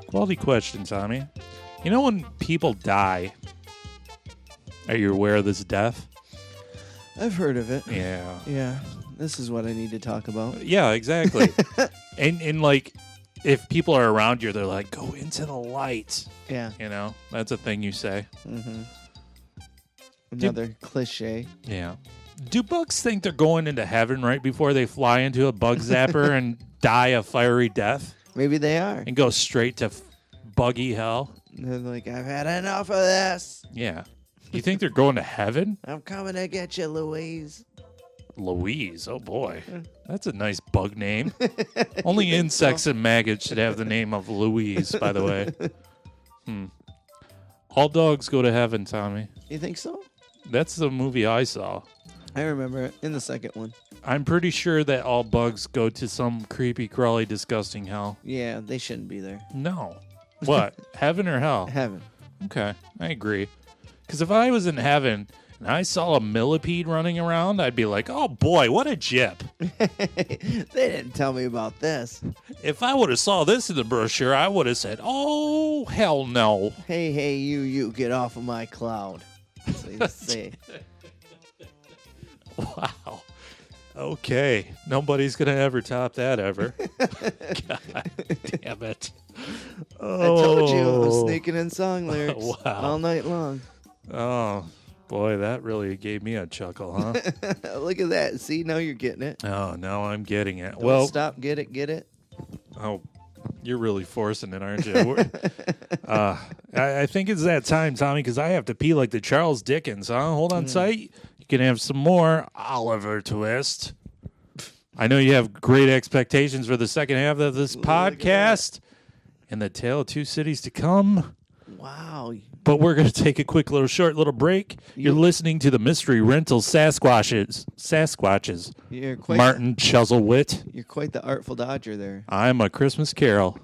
Quality question, Tommy. You know when people die, are you aware of this death? I've heard of it. Yeah. Yeah. This is what I need to talk about. Yeah, exactly. and like, if people are around you, they're like, go into the light. Yeah. You know, that's a thing you say. Mm-hmm. Another cliche. Yeah. Do bugs think they're going into heaven right before they fly into a bug zapper and die a fiery death? Maybe they are. And go straight to buggy hell? They're like, I've had enough of this. Yeah. You think they're going to heaven? I'm coming to get you, Louise. Louise. Oh, boy. That's a nice bug name. Only insects and maggots should have the name of Louise, by the way. All dogs go to heaven, Tommy. You think so? That's the movie I saw. I remember it in the second one. I'm pretty sure that all bugs go to some creepy, crawly, disgusting hell. Yeah, they shouldn't be there. No. What? Heaven or hell? Heaven. Okay, I agree. Because if I was in heaven and I saw a millipede running around, I'd be like, oh boy, what a jip. They didn't tell me about this. If I would have saw this in the brochure, I would have said, oh, hell no. Hey, you, get off of my cloud. So you say. Wow. Okay. Nobody's going to ever top that ever. God damn it. Oh. I told you, I'm sneaking in song lyrics Wow. all night long. Oh, boy, that really gave me a chuckle, huh? Look at that. See, now you're getting it. Oh, now I'm getting it. Don't well, stop, get it. Oh, you're really forcing it, aren't you? I think it's that time, Tommy, because I have to pee like the Charles Dickens, huh? Hold on tight. You can have some more Oliver Twist. I know you have great expectations for the second half of this podcast and the Tale of Two Cities to come. Wow. But we're going to take a quick short break. You're listening to the Mystery Rental Sasquatches. You're quite Martin Chuzzlewit. You're quite the Artful Dodger there. I'm A Christmas Carol.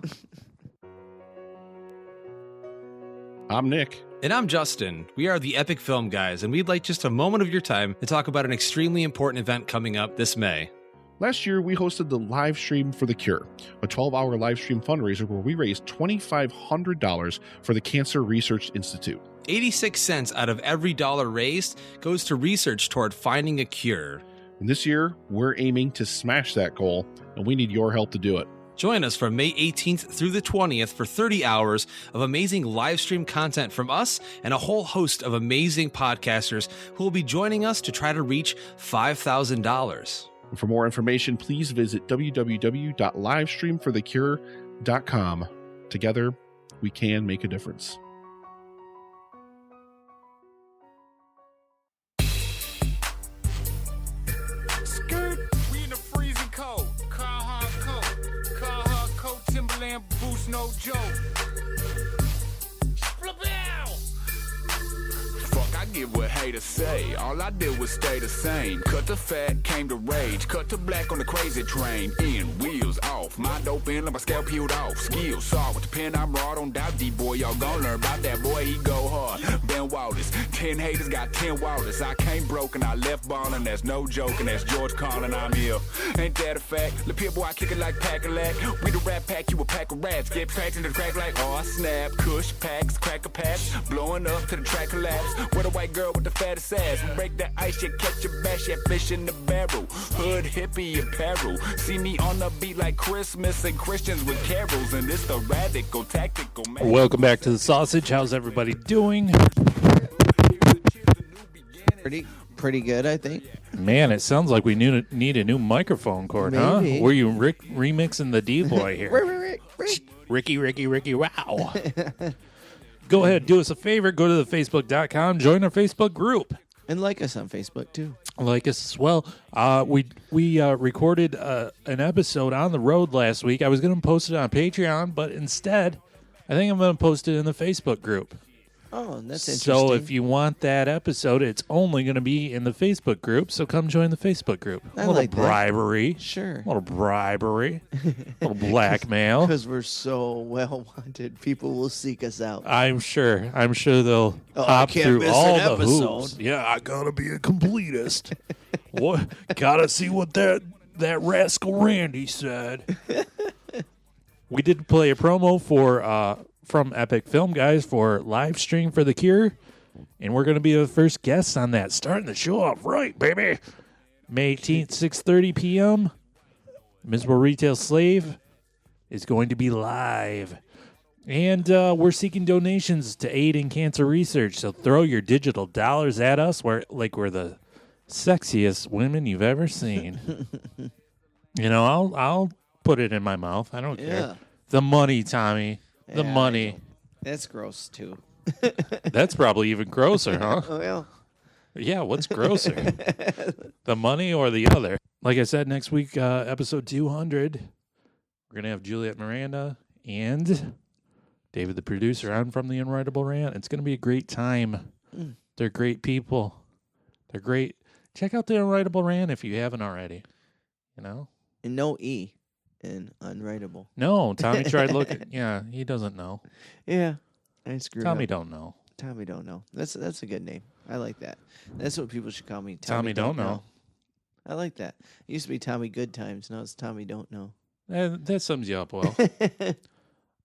I'm Nick. And I'm Justin. We are the Epic Film Guys, and we'd like just a moment of your time to talk about an extremely important event coming up this May. Last year, we hosted the Livestream for the Cure, a 12-hour live stream fundraiser where we raised $2,500 for the Cancer Research Institute. 86 cents out of every dollar raised goes to research toward finding a cure. And this year, we're aiming to smash that goal, and we need your help to do it. Join us from May 18th through the 20th for 30 hours of amazing live stream content from us and a whole host of amazing podcasters who will be joining us to try to reach $5,000. For more information, please visit www.livestreamforthecure.com. Together, we can make a difference. Skirt, we in the freezing cold. Car coat, Timberland boots, no joke. Fuck, I get what haters say. All I did was stay the same. Cut the fat, came to rage. Cut to black on the crazy train. In, wheels off. My dope in, like my scalp peeled off. Skills saw with the pen, I'm raw. Don't doubt D-boy, y'all gon' learn about that boy. He go hard. Ben Wallace. 10 haters got 10 Wallace. I came broken, I left ballin'. That's no joking. That's George calling, I'm here. Ain't that a fact? Lil' boy, I kick it like Pack-a-Lack. We the rap pack, you a pack of rats. Get cracked into the crack like, oh, I snap. Kush packs, cracker packs. Blowing up to the track collapse. With a white girl with the fattest ass. Break the ice, you catch a bash, you fish in the barrel. Hood hippie apparel. See me on the beat like Christmas and Christians with carols. And it's the radical, tactical man. Welcome back to the Sausage. How's everybody doing? Pretty good, I think. Man, it sounds like we need a new microphone cord, Maybe. huh? Were you remixing the D-boy here? Rick. Ricky, wow. Go ahead, do us a favor. Go to the Facebook.com. Join our Facebook group. And like us on Facebook, too. Like us as well. We recorded an episode on the road last week. I was going to post it on Patreon, but instead, I think I'm going to post it in the Facebook group. Oh, that's interesting. So if you want that episode, it's only going to be in the Facebook group. So come join the Facebook group. I A little like that. bribery. Sure. A little bribery. A little blackmail. Because we're so well wanted, people will seek us out. I'm sure they'll I hop can't through miss all an the episode. hoops. Yeah, I gotta be a completist. What? Gotta see what that rascal Randy said. We did play a promo for from Epic Film Guys for Livestream for the Cure, and we're gonna be the first guests on that. Starting the show off right, baby. May 18th, 6:30 p.m. Miserable Retail Slave is going to be live. And we're seeking donations to aid in cancer research. So throw your digital dollars at us. We're the sexiest women you've ever seen. You know, I'll put it in my mouth. I don't care. Yeah. The money, Tommy. The Yeah, money. That's gross, too. That's probably even grosser, huh? Oh, well. Yeah, what's grosser? The money or the other? Like I said, next week, episode 200, we're going to have Juliet Miranda and David, the producer, on from the Unwritable Rant. It's going to be a great time. They're great people. They're great. Check out the Unwritable Rant if you haven't already. You know? And no E in unwritable. No, Tommy tried looking. Yeah, he doesn't know. Yeah. I screwed Tommy up. don't know. Tommy don't know. That's a good name. I like that. That's what people should call me. Tommy don't know. I like that. It used to be Tommy Good Times. Now it's Tommy Don't Know. That sums you up well.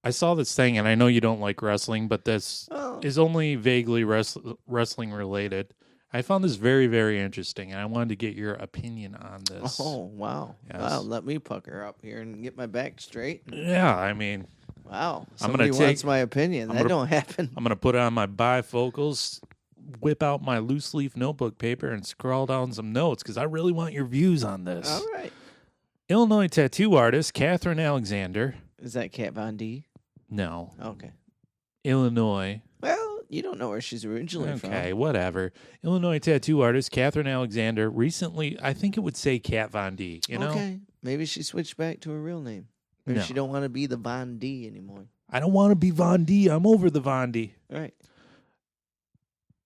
I saw this thing, and I know you don't like wrestling, but this Oh. is only vaguely wrestling related. I found this very, very interesting, and I wanted to get your opinion on this. Oh, wow. Yes. Wow, let me pucker up here and get my back straight. Yeah, I mean, Wow. I'm gonna Somebody wants my opinion. That don't happen. I'm going to put on my bifocals, whip out my loose leaf notebook paper, and scroll down some notes because I really want your views on this. All right. Illinois tattoo artist Catherine Alexander. Is that Kat Von D? No. Okay. Illinois. Well, you don't know where she's originally from. Okay, whatever. Illinois tattoo artist Catherine Alexander recently, I think it would say Kat Von D, you know? Okay. Maybe she switched back to her real name. Maybe No. she don't want to be the Von D anymore. I don't want to be Von D. I'm over the Von D. All right.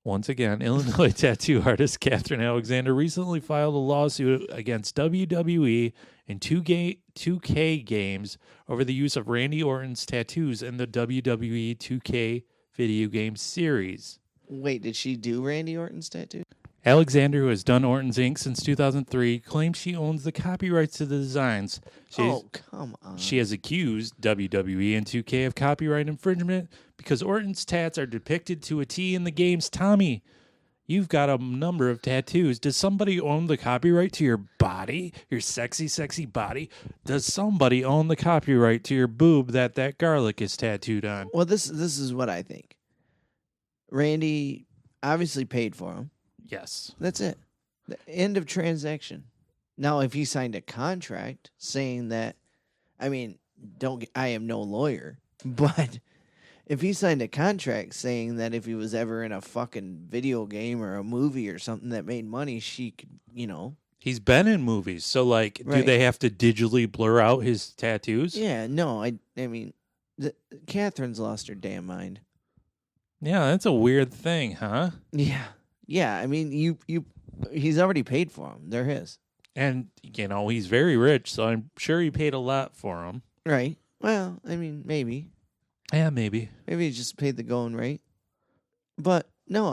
Once again, Illinois tattoo artist Catherine Alexander recently filed a lawsuit against WWE and 2K games over the use of Randy Orton's tattoos in the WWE 2K video game series. Wait, did she do Randy Orton's tattoo? Alexander, who has done Orton's ink since 2003, claims she owns the copyrights to the designs. Come on. She has accused WWE and 2K of copyright infringement because Orton's tats are depicted to a T in the games. Tommy, you've got a number of tattoos. Does somebody own the copyright to your body, your sexy, sexy body? Does somebody own the copyright to your boob that garlic is tattooed on? Well, this is what I think. Randy obviously paid for him. Yes. That's it. The end of transaction. Now, if he signed a contract saying that, I mean, I am no lawyer, but if he signed a contract saying that if he was ever in a fucking video game or a movie or something that made money, she could, He's been in movies, so do Right. they have to digitally blur out his tattoos? Yeah, no, I mean, Catherine's lost her damn mind. Yeah, that's a weird thing, huh? Yeah. I mean, he's already paid for them. They're his, And, he's very rich, so I'm sure he paid a lot for them. right? Well, I mean, maybe Yeah, maybe. he just paid the going rate. But no,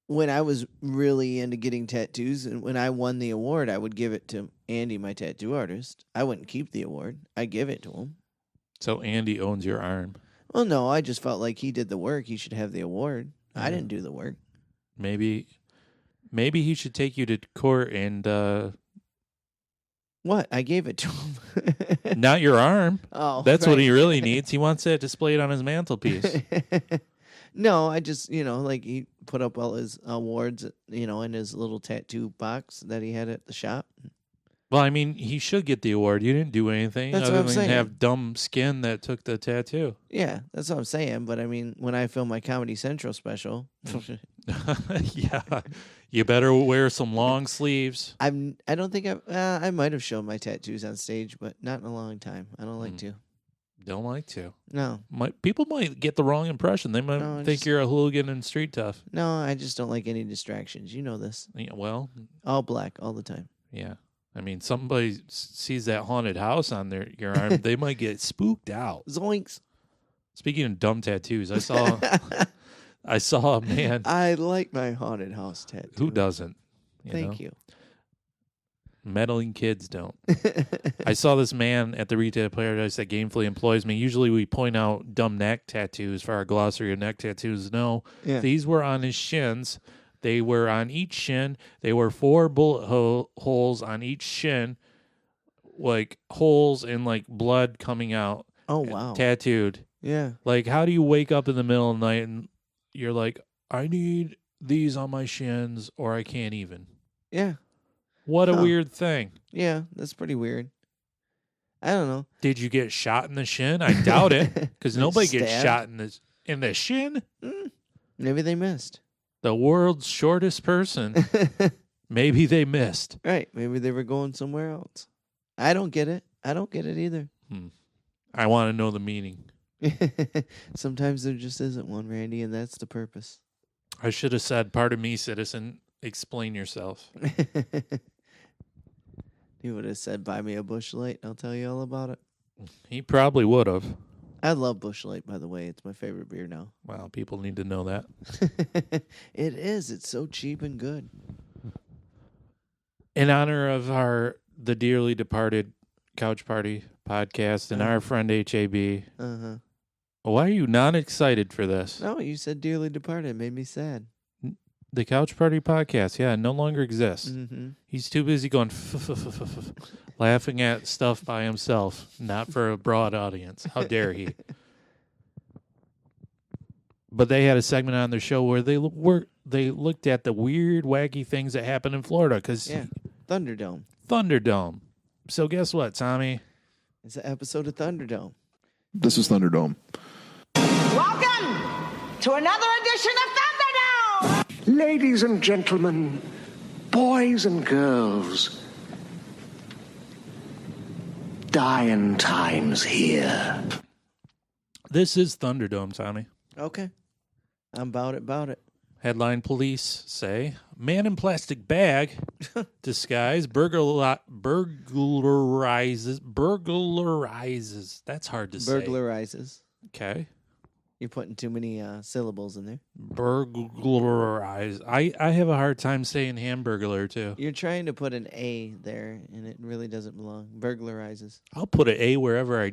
when I was really into getting tattoos, and when I won the award, I would give it to Andy, my tattoo artist. I wouldn't keep the award. I give it to him. So Andy owns your arm. Well, no, I just felt like he did the work. He should have the award. I didn't do the work. Maybe he should take you to court and What? I gave it to him. not your arm. Oh, That's what right. he really needs. He wants that displayed on his mantelpiece. No, I just, he put up all his awards, in his little tattoo box that he had at the shop. Well, I mean, he should get the award. You didn't do anything That's other what I'm than saying. have dumb skin that took the tattoo. Yeah, that's what I'm saying. But I mean, when I film my Comedy Central special, Yeah. You better wear some long sleeves. I don't think I might have shown my tattoos on stage, but not in a long time. I don't like to. Don't like to. No, People might get the wrong impression. They might No, I think just- you're a hooligan and street tough. no, I just don't like any distractions. You know this. Yeah, well, All black all the time. yeah. I mean, somebody sees that haunted house on your arm, they might get spooked out. Zoinks. Speaking of dumb tattoos, I saw a man I like my haunted house tattoo. who doesn't. Thank you. Meddling kids don't. I saw this man at the retail paradise that gainfully employs me. Usually we point out dumb neck tattoos for our glossary of neck tattoos. No, Yeah. these were on his shins. They were on each shin. They were 4 bullet holes on each shin, like holes and like blood coming out. Oh wow. Tattooed. Yeah. Like, how do you wake up in the middle of the night and you're like, I need these on my shins or I can't even? Yeah. What a Huh. weird thing. Yeah. That's pretty weird. I don't know. Did you get shot in the shin? I doubt it, because nobody gets Stabbed? shot in the shin. Maybe they missed. The world's shortest person. Maybe they missed. Right. Maybe they were going somewhere else. I don't get it. I don't get it either. I want to know the meaning. Sometimes there just isn't one, Randy, and that's the purpose. I should have said, pardon me, citizen, explain yourself. You would have said, buy me a Busch Light, and I'll tell you all about it. He probably would have. I love Busch Light, by the way. It's my favorite beer now. Well, people need to know that. It is. It's so cheap and good. In honor of the dearly departed Couch Party podcast and our friend HAB, Uh-huh. Why are you not excited for this? No, you said Dearly Departed. It made me sad. The Couch Party podcast, yeah, no longer exists. Mm-hmm. He's too busy going laughing at stuff by himself, not for a broad audience. How dare he? But they had a segment on their show where they looked at the weird, wacky things that happen in Florida. Yeah, Thunderdome. Thunderdome. So guess what, Tommy? It's an episode of Thunderdome. This is Thunderdome. Welcome to another edition of Thunderdome! Ladies and gentlemen, boys and girls, dying times here. This is Thunderdome, Tommy. Okay. I'm about it. Headline: Police say man in plastic bag disguise burglarizes. That's hard to say. Burglarizes. Okay. You're putting too many syllables in there. Burglarize. I have a hard time saying hamburglar too. You're trying to put an A there, and it really doesn't belong. Burglarizes. I'll put an A wherever I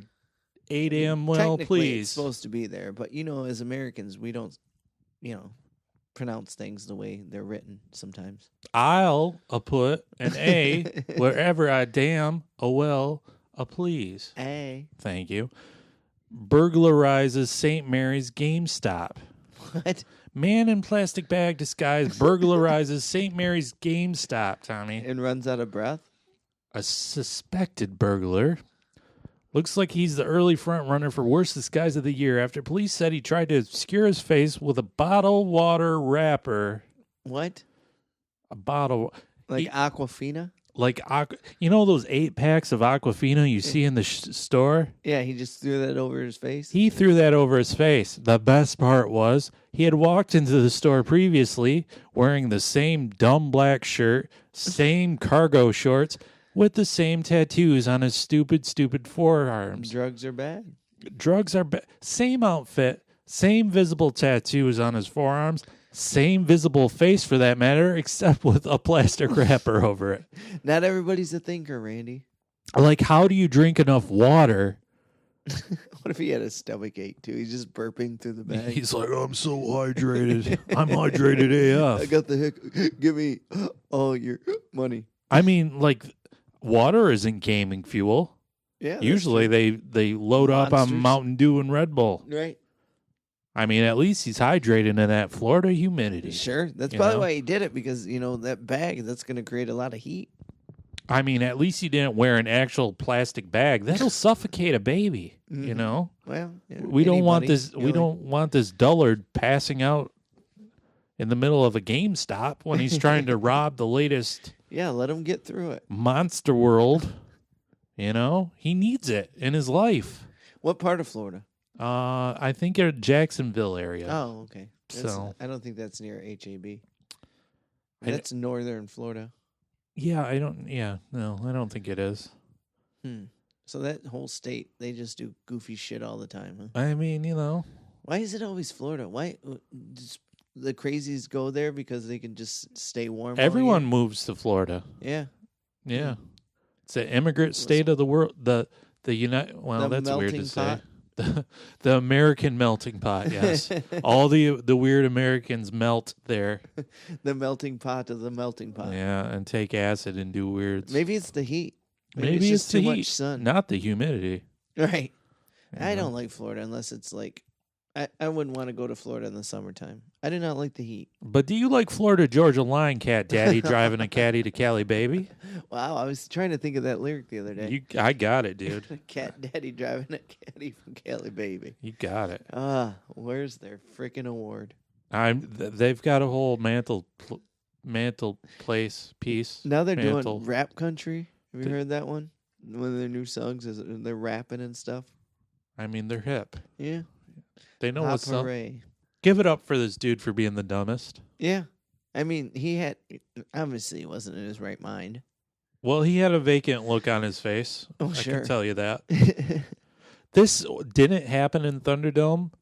damn well Technically, please. it's supposed to be there, but as Americans, we don't, pronounce things the way they're written sometimes. I'll put an A wherever I damn well please. A. Thank you. Burglarizes St. Mary's GameStop. What? Man in plastic bag disguise burglarizes St. Mary's GameStop, Tommy. And runs out of breath? A suspected burglar. Looks like he's the early front runner for worst disguise of the year after police said he tried to obscure his face with a bottled water wrapper. What? A bottle. Like Aquafina? Like, those 8 packs of Aquafina you see in the store? Yeah, he just threw that over his face? He threw that over his face. The best part was he had walked into the store previously wearing the same dumb black shirt, same cargo shorts, with the same tattoos on his stupid forearms. Drugs are bad. Drugs are bad. Same outfit, same visible tattoos on his forearms, same visible face for that matter, except with a plastic wrapper over it. Not everybody's a thinker, Randy. Like, how do you drink enough water? What if he had a stomach ache, too? He's just burping through the bag. He's like, I'm so hydrated. I'm hydrated AF. I got the hic. Give me all your money. I mean, like, water isn't gaming fuel. Yeah. Usually they load up on Mountain Dew and Red Bull. Right. I mean, at least he's hydrated in that Florida humidity. Sure. That's probably why he did it, because, that bag, that's going to create a lot of heat. I mean, at least he didn't wear an actual plastic bag. That'll suffocate a baby, Well, We don't want this we don't want this dullard passing out in the middle of a GameStop when he's trying to rob the latest Yeah, let him get through it. Monster World. He needs it in his life. What part of Florida? I think in Jacksonville area. Oh, okay. So I don't think that's near HAB. That's northern Florida. Yeah, I don't think it is. So that whole state, they just do goofy shit all the time, huh? I mean, Why is it always Florida? Why just the crazies go there because they can just stay warm? Everyone moves to Florida. Yeah. Yeah. It's an immigrant state of the world. The The that's weird to pot. say. The American melting pot, yes. All the weird Americans melt there. The melting pot of the melting pot. Yeah, and take acid and do weirds. Maybe it's the heat. Maybe it's just the too heat, much sun. not the humidity. Right. I don't like Florida unless it's like I wouldn't want to go to Florida in the summertime. I do not like the heat. But do you like Florida Georgia Line Cat Daddy driving a caddy to Cali Baby? Wow, I was trying to think of that lyric the other day. I got it, dude. Cat Daddy driving a caddy from Cali Baby. You got it. Where's their freaking award? They've got a whole mantle place piece. Now they're doing rap country. Have you heard that one? One of their new songs is they're rapping and stuff. I mean, they're hip. Yeah. They know what's up. Hooray. Give it up for this dude for being the dumbest. Yeah. I mean, obviously he wasn't in his right mind. Well, he had a vacant look on his face. Oh, I sure. can tell you that. This didn't happen in Thunderdome,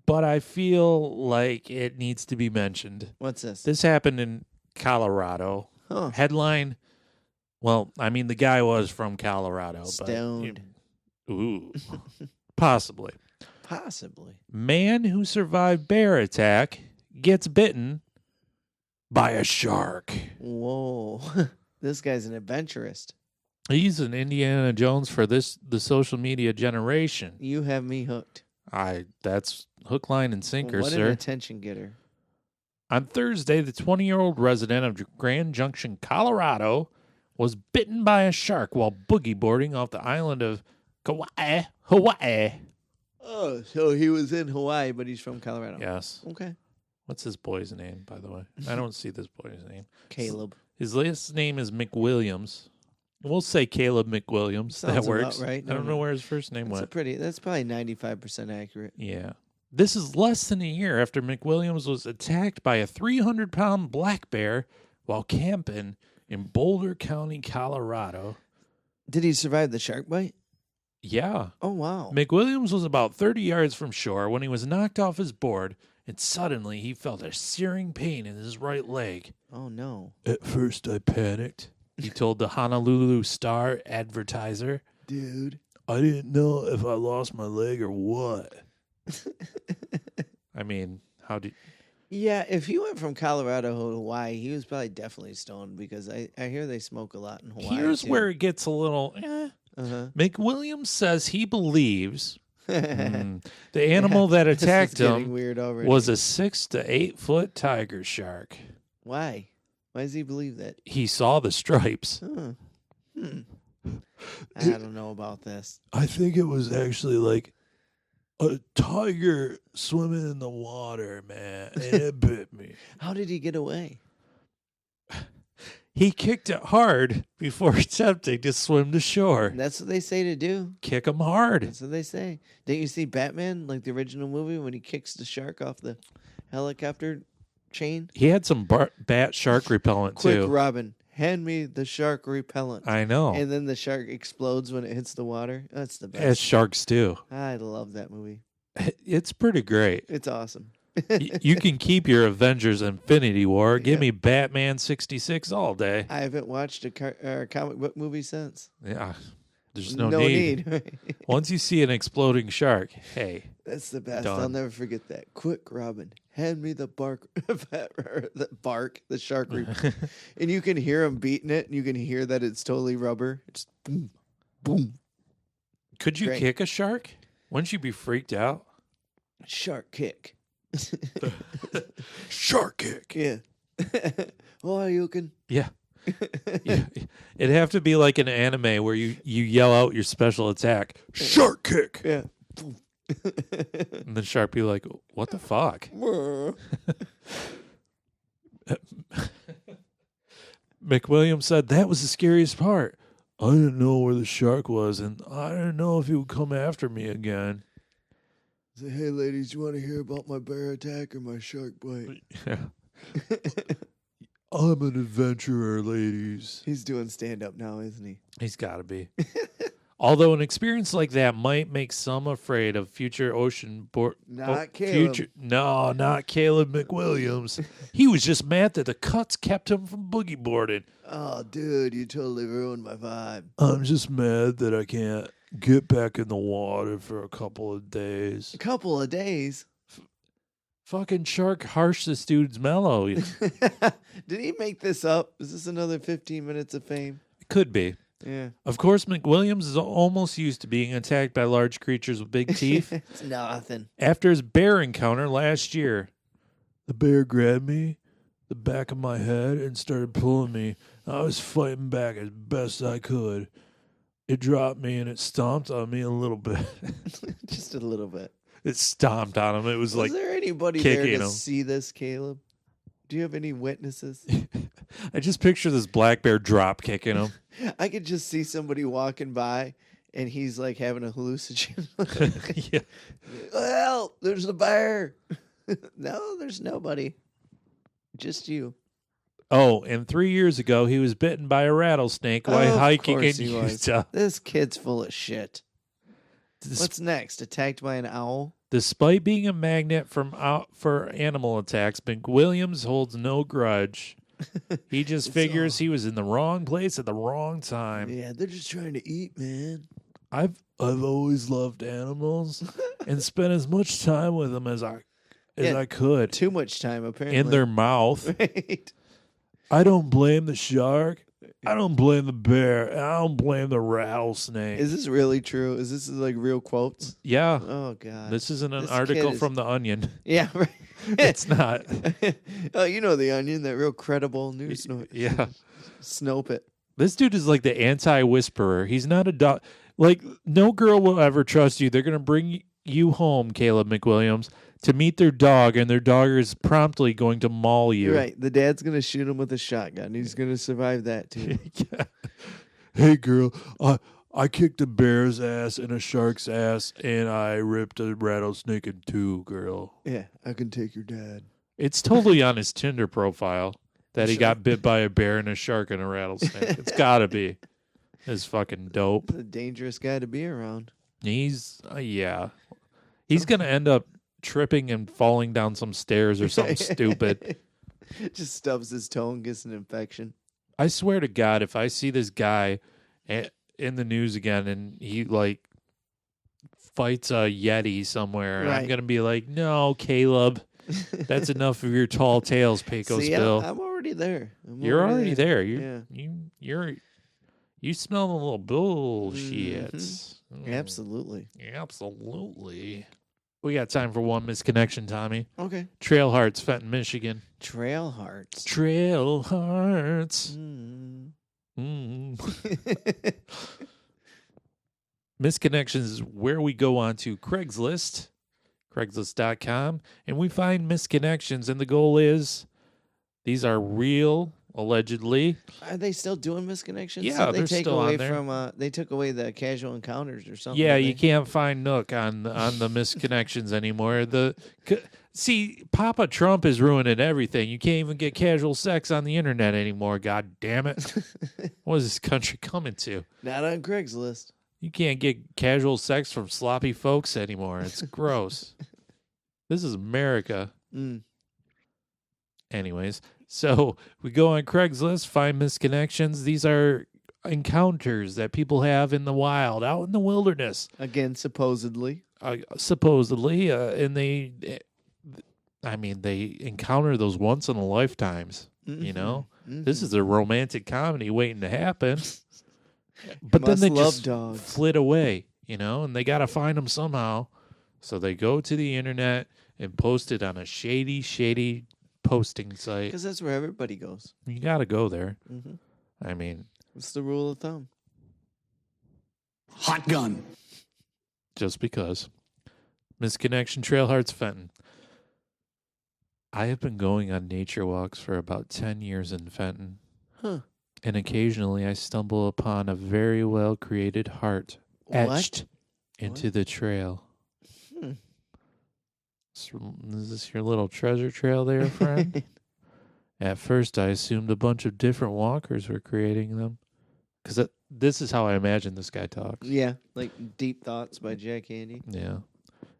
but I feel like it needs to be mentioned. What's this? This happened in Colorado. Huh. Headline, well, I mean, the guy was from Colorado. Stoned. But, ooh, possibly. Possibly. Man who survived bear attack gets bitten by a shark. Whoa. This guy's an adventurist. He's an Indiana Jones for the social media generation. You have me hooked. That's hook, line, and sinker, What sir. an attention getter. On Thursday, the 20-year-old resident of Grand Junction, Colorado, was bitten by a shark while boogie boarding off the island of Kauai, Hawaii. Oh, so he was in Hawaii, but he's from Colorado. Yes. Okay. What's his boy's name, by the way? I don't see this boy's name. Caleb. His last name is McWilliams. We'll say Caleb McWilliams. Sounds that works. about right. I don't know where his first name went. That's probably 95% accurate. Yeah. This is less than a year after McWilliams was attacked by a 300-pound black bear while camping in Boulder County, Colorado. Did he survive the shark bite? Yeah. Oh, wow. McWilliams was about 30 yards from shore when he was knocked off his board, and suddenly he felt a searing pain in his right leg. Oh, no. At first, I panicked, he told the Honolulu Star advertiser. Dude. I didn't know if I lost my leg or what. I mean, how did... Yeah, if he went from Colorado to Hawaii, he was probably definitely stoned because I hear they smoke a lot in Hawaii. Here's too. where it gets a little... McWilliams says he believes the animal that This is attacked getting him weird already. was a 6 to 8 foot tiger shark. Why? Why does he believe that? He saw the stripes. I don't know about this. I think it was actually like a tiger swimming in the water, man, and it bit me. How did he get away? He kicked it hard before attempting to swim to shore. That's what they say to do. Kick him hard. That's what they say. Didn't you see Batman, like the original movie, when he kicks the shark off the helicopter chain? He had some bat shark repellent, Quick, too. Robin, hand me the shark repellent. I know. And then the shark explodes when it hits the water. That's the best. As sharks do. I love that movie. It's pretty great. It's awesome. You can keep your Avengers Infinity War. Give me Batman 66 all day. I haven't watched a comic book movie since. Yeah. There's no need. Once you see an exploding shark, hey. That's the best. Done. I'll never forget that. Quick, Robin, hand me the the shark repellent. And you can hear him beating it, and you can hear that it's totally rubber. It's boom, boom. Could you Great. kick a shark? Wouldn't you be freaked out? Shark kick. Shark kick. Yeah. Oh, you can. Yeah. Yeah. It'd have to be like an anime where you yell out your special attack, shark kick. Yeah. And the shark be like, what the fuck? McWilliams said that was the scariest part. I didn't know where the shark was, and I didn't know if he would come after me again. Say, hey, ladies, you want to hear about my bear attack or my shark bite? Yeah. I'm an adventurer, ladies. He's doing stand-up now, isn't he? He's got to be. Although an experience like that might make some afraid of future ocean Not Caleb. No, not Caleb McWilliams. He was just mad that the cuts kept him from boogie boarding. Oh, dude, you totally ruined my vibe. I'm just mad that I can't get back in the water for a couple of days. A couple of days? Fucking shark harsh this dude's mellow. It Did he make this up? Is this another 15 minutes of fame? could be. Yeah. Of course, McWilliams is almost used to being attacked by large creatures with big teeth. It's nothing. After his bear encounter last year, the bear grabbed me, the back of my head, and started pulling me. I was fighting back as best I could. It dropped me and it stomped on me a little bit. Just a little bit. It stomped on him. It was like there anybody there kicking to him. see this, Caleb? Do you have any witnesses? I just picture this black bear drop kicking him. I could just see somebody walking by and he's like having a hallucinogen. Yeah. Well, there's the bear. No, there's nobody. Just you. Oh, and 3 years ago, he was bitten by a rattlesnake while Of hiking in course he was. Utah. This kid's full of shit. What's next? Attacked by an owl? Despite being a magnet for animal attacks, McWilliams holds no grudge. He just figures he was in the wrong place at the wrong time. Yeah, they're just trying to eat, man. I've always loved animals, and spent as much time with them as I could Too much time, apparently. in their mouth. Right. I don't blame the shark. I don't blame the bear. And I don't blame the rattlesnake. Is this really true? Is this like real quotes? Yeah. Oh, God. This isn't an This article kid is- from The Onion. Yeah, right. It's not. Oh, you know The Onion, that real credible news. Yeah. Snope it. This dude is like the anti-whisperer. He's not a dog. Like, no girl will ever trust you. They're going to bring you home, Caleb McWilliams, to meet their dog, and their dog is promptly going to maul you. Right. The dad's going to shoot him with a shotgun. He's going to survive that, too. Yeah. Hey, girl, I kicked a bear's ass and a shark's ass, and I ripped a rattlesnake in two, girl. Yeah, I can take your dad. It's totally on his Tinder profile that he got bit by a bear and a shark and a rattlesnake. It's got to be. It's fucking dope. He's a dangerous guy to be around. He's, yeah. He's going to end up tripping and falling down some stairs or something stupid. Just stubs his toe and gets an infection. I swear to God, if I see this guy in the news again and he, like, fights a Yeti somewhere, and I'm Right. going to be like, no, Caleb, that's enough of your tall tales, Pecos See, Bill. I'm already there. You're already there. Yeah. You smell a little bullshit. Absolutely. Absolutely. We got time for one misconnection, Tommy. Okay. Trail Hearts, Fenton, Michigan. Trail Hearts. Trail Hearts. Mm. Misconnections is where we go on to Craigslist, Craigslist.com, and we find misconnections, and the goal is these are real, allegedly. Are they still doing misconnections? Yeah, Did they they're take still away on there. from they took away the casual encounters or something. Yeah, didn't you they? can't find Nook on the misconnections anymore. See, Papa Trump is ruining everything. You can't even get casual sex on the internet anymore. God damn it! What is this country coming to? Not on Craigslist. You can't get casual sex from sloppy folks anymore. It's gross. This is America. Mm. Anyways, so we go on Craigslist, find misconnections. These are encounters that people have in the wild, out in the wilderness. Again, supposedly. Supposedly, and they encounter those once in a lifetimes. You know, this is a romantic comedy waiting to happen. But then Must they love just dogs. flit away, you know, and they got to find them somehow. So they go to the internet and post it on a shady posting site. Because that's where everybody goes. You got to go there. Mm-hmm. I mean, What's the rule of thumb? Hot gun. just because. Misconnection, Trail Hearts, Fenton. I have been going on nature walks for about 10 years in Fenton. Huh. And occasionally I stumble upon a very well created heart etched into the trail. Hmm. Is this your little treasure trail there, friend? At first I assumed a bunch of different walkers were creating them. Because this is how I imagine this guy talks. Yeah, like Deep Thoughts by Jack Andy. Yeah.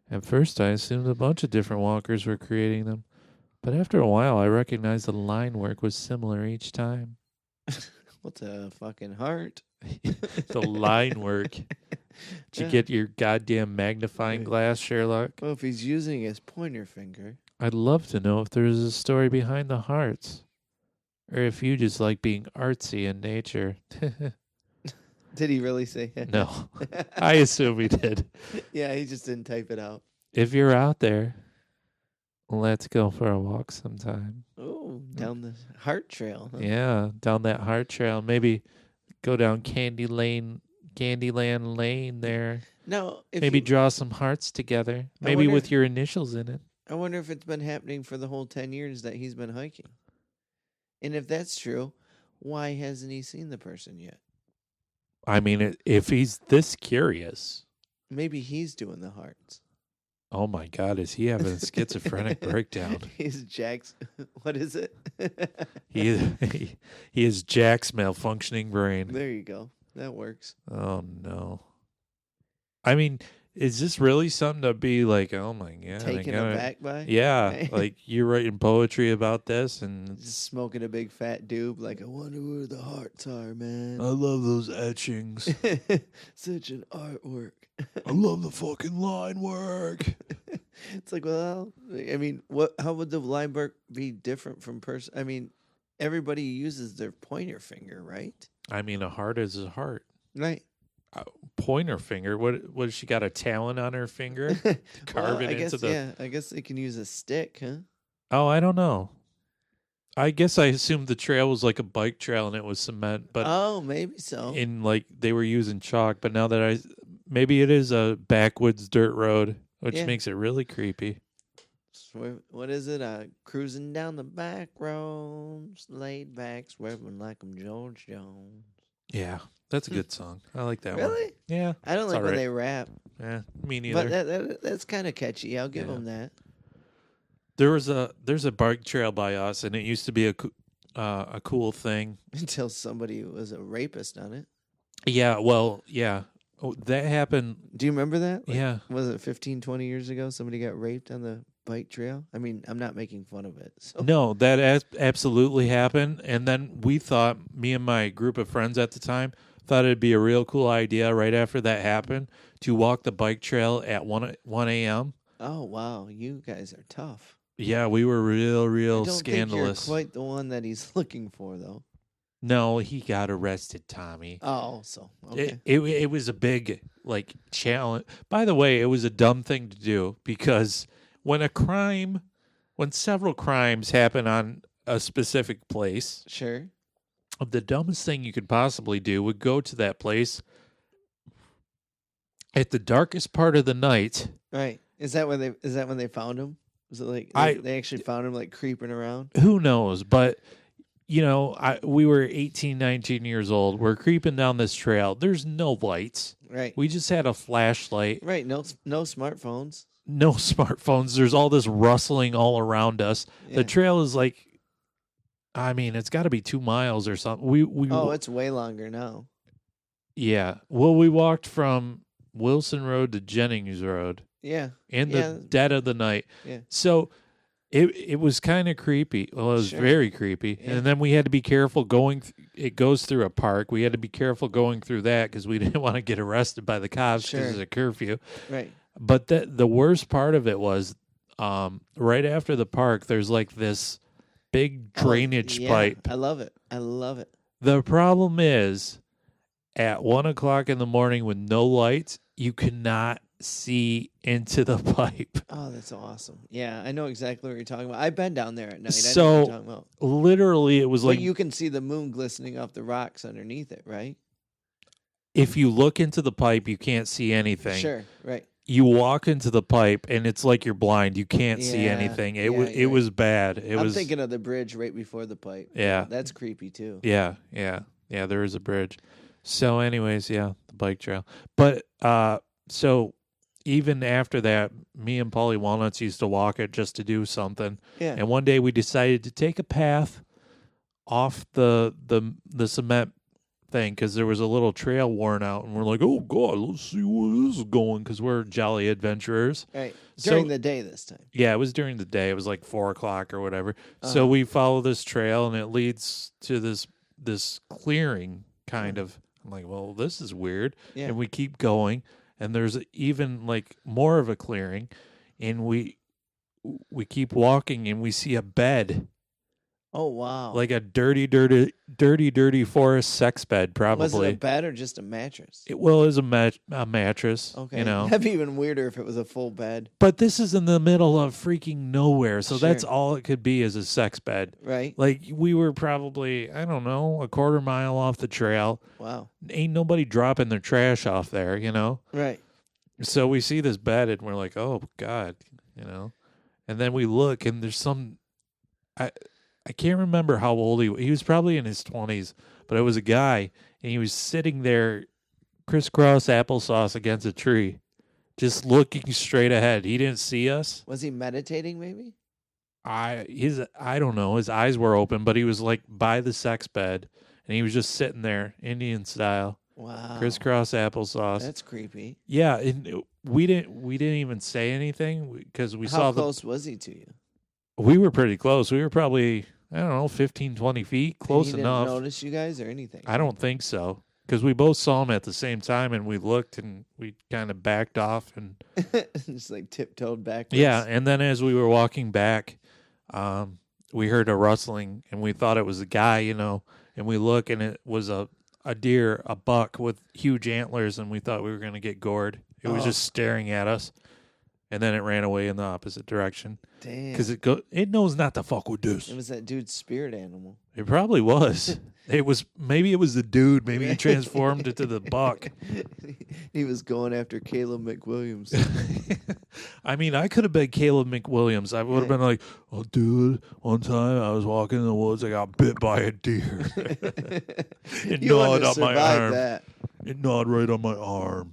At first I assumed a bunch of different walkers were creating them. But after a while I recognized the line work was similar each time. What's a fucking heart? The line work. Did you get your goddamn magnifying glass, Sherlock? Well, if he's using his pointer finger. I'd love to know if there's a story behind the hearts. Or if you just like being artsy in nature. Did he really say that? No. I assume he did. Yeah, he just didn't type it out. If you're out there, let's go for a walk sometime. Oh, down the heart trail. Huh? Yeah, down that heart trail. Maybe go down Candyland Lane there. Now, if Maybe you- draw some hearts together. Maybe wonder with if- your initials in it. I wonder if it's been happening for the whole 10 years that he's been hiking. And if that's true, why hasn't he seen the person yet? I mean, if he's this curious, Maybe he's doing the hearts. oh my God, is he having a schizophrenic breakdown? He's Jack's. What is it? He is Jack's malfunctioning brain. There you go. That works. Oh no. I mean, is this really something to be like, oh my God. Taken aback by? Yeah. Right? Like you're writing poetry about this and Just smoking a big fat doob, like, I wonder where the hearts are, man. I love those etchings. Such an artwork. I love the fucking line work. It's like, well, I mean, how would the line work be different from person? I mean, everybody uses their pointer finger, right? I mean, a heart is a heart. Right. Pointer finger. What? She got a talon on her finger? To carve it into the. Yeah, I guess they can use a stick, huh? Oh, I don't know. I guess I assumed the trail was like a bike trail and it was cement, but Oh, maybe so. in like they were using chalk. But now that maybe it is a backwoods dirt road, which Yeah. makes it really creepy. What is it? Cruising down the back roads, laid back, swerving like I'm George Jones. Yeah, that's a good song. I like that one. Really? Yeah, I don't it's like when alright. they rap, Yeah, me neither. but that's kind of catchy. I'll give Yeah. them that. There's a bike trail by us, and it used to be a cool thing. Until somebody was a rapist on it. Yeah, well, yeah. Oh, that happened. Do you remember that? Yeah. Was it 15, 20 years ago? Somebody got raped on the bike trail? I mean, I'm not making fun of it. So. No, that absolutely happened. And then we thought, me and my group of friends at the time, thought it'd be a real cool idea right after that happened to walk the bike trail at 1 a.m. Oh, wow. You guys are tough. Yeah, we were real I don't scandalous. think you're quite the one that he's looking for, though. No, he got arrested, Tommy. Oh, so, okay. It was a big like challenge. By the way, it was a dumb thing to do because when several crimes happen on a specific place, Sure. the dumbest thing you could possibly do would go to that place at the darkest part of the night. Right. Is that when they found him? Was it like they actually found him like creeping around? Who knows? But you know, we were 18, 19 years old. We're creeping down this trail. There's no lights. Right. We just had a flashlight. Right. No smartphones. No smartphones. There's all this rustling all around us. Yeah. The trail is like, I mean, it's got to be 2 miles or something. It's way longer now. Yeah. Well, we walked from Wilson Road to Jennings Road Yeah. in the dead of the night. Yeah. So it was kind of creepy. Well, it was Sure. very creepy. Yeah. And then we had to be careful going. It goes through a park. We had to be careful going through that because we didn't want to get arrested by the cops because Sure. it's a curfew. Right. But the worst part of it was right after the park, there's like this big drainage pipe. I love it. I love it. The problem is at 1 o'clock in the morning with no lights, you cannot see into the pipe. Oh, that's awesome. Yeah, I know exactly what you're talking about. I've been down there at night. I know what So you're talking about. literally, it was Like like you can see the moon glistening off the rocks underneath it, right? if you look into the pipe, you can't see anything. Sure, right. You walk into the pipe, and it's like you're blind. You can't see Yeah, anything. yeah, It you're right. was bad. I'm thinking of the bridge right before the pipe. Yeah. That's creepy too. Yeah. There is a bridge. So, anyways, yeah, the bike trail. But so even after that, me and Paulie Walnuts used to walk it just to do something. Yeah. And one day we decided to take a path off the cement thing because there was a little trail worn out, and we're like, oh God, let's see where this is going because we're jolly adventurers. Right. So- During the day this time. Yeah, it was during the day. It was like 4 o'clock or whatever. So we follow this trail, and it leads to this clearing kind of. I'm like, well, this is weird. Yeah. And we keep going, and there's even like more of a clearing, and we keep walking, and we see a bed, Oh wow. like a dirty forest sex bed, probably. Was it a bed or just a mattress? It was a mattress, Okay. you know. That'd be even weirder if it was a full bed. But this is in the middle of freaking nowhere, so that's Sure. all it could be is a sex bed. Right. Like we were probably, I don't know, a quarter mile off the trail. Wow. Ain't nobody dropping their trash off there, you know? Right. So we see this bed and we're like, oh God, you know? And then we look and there's I can't remember how old he was probably in his 20s, but it was a guy and he was sitting there crisscross applesauce against a tree, just looking straight ahead. He didn't see us. Was he meditating maybe? I don't know. His eyes were open, but he was like by the sex bed, and he was just sitting there, Indian style, Wow. crisscross applesauce. That's creepy. Yeah, and we didn't even say anything because we saw How close was he to you? We were pretty close. We were probably, I don't know, 15, 20 feet, close he enough. Didn't notice you guys or anything? I don't think so. Because we both saw him at the same time, and we looked, and we kind of backed off. And just like tiptoed backwards. Yeah, and then as we were walking back, we heard a rustling, and we thought it was a guy, and we look, and it was a deer, a buck with huge antlers, and we thought we were going to get gored. It was just staring at us, and then it ran away in the opposite direction. Damn. Because it knows not to fuck with this. It was that dude's spirit animal. It probably was. Maybe it was the dude. Maybe he transformed into the buck. He was going after Caleb McWilliams. I mean, I could have been Caleb McWilliams. I would have been like, "Oh, dude, one time I was walking in the woods, I got bit by a deer. It gnawed up my arm. That. It gnawed right on my arm."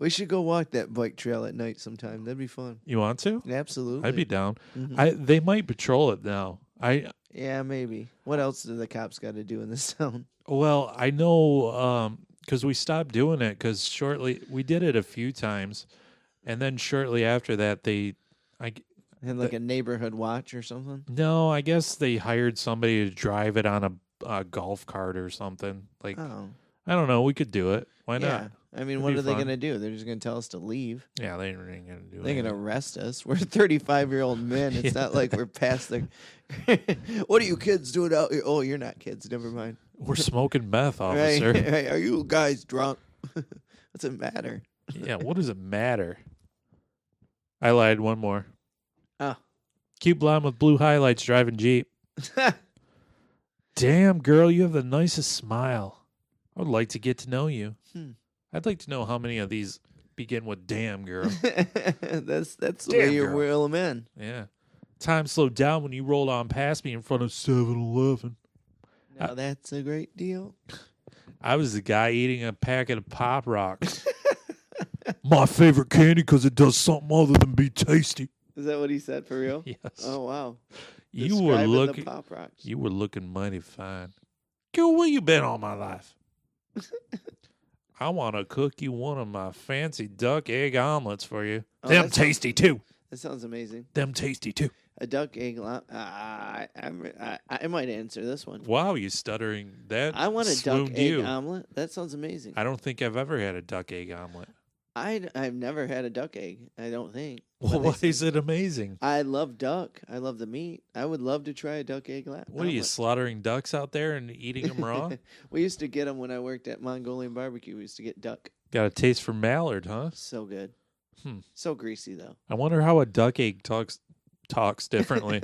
We should go walk that bike trail at night sometime. That'd be fun. You want to? Absolutely. I'd be down. Mm-hmm. They might patrol it now. Yeah, maybe. What else do the cops got to do in this town? Well, I know because we stopped doing it because we did it a few times, and then shortly after that And like a neighborhood watch or something? No, I guess they hired somebody to drive it on a golf cart or something. Like, I don't know. We could do it. Why not? I mean, what are they going to do? They're just going to tell us to leave. Yeah, they ain't going to do it. They're going to arrest us. We're 35-year-old men. It's not like we're past the... What are you kids doing out here? Oh, you're not kids. Never mind. We're smoking meth, officer. Right. Are you guys drunk? What's it matter? Yeah, what does it matter? I lied. One more. Oh. Cute blonde with blue highlights driving Jeep. Damn, girl, you have the nicest smile. I would like to get to know you. I'd like to know how many of these begin with "damn, girl." That's the way you reel them in. Yeah. Time slowed down when you rolled on past me in front of 7-Eleven. Now that's a great deal. I was the guy eating a packet of Pop Rocks. My favorite candy because it does something other than be tasty. Is that what he said for real? Yes. Oh, wow. You were looking. The Pop Rocks. You were looking mighty fine. Girl, where you been all my life? I want to cook you one of my fancy duck egg omelets for you. Them tasty too. That sounds amazing. Them tasty too. A duck egg I might answer this one. Wow, you stuttering. That I want a duck egg omelet. That sounds amazing. I don't think I've ever had a duck egg omelet. I've never had a duck egg. I don't think. Well, why is it amazing? I love duck. I love the meat. I would love to try a duck egg omelet. What are you, slaughtering ducks out there and eating them raw? We used to get them when I worked at Mongolian Barbecue. We used to get duck. Got a taste for mallard, huh? So good. So greasy, though. I wonder how a duck egg talks differently.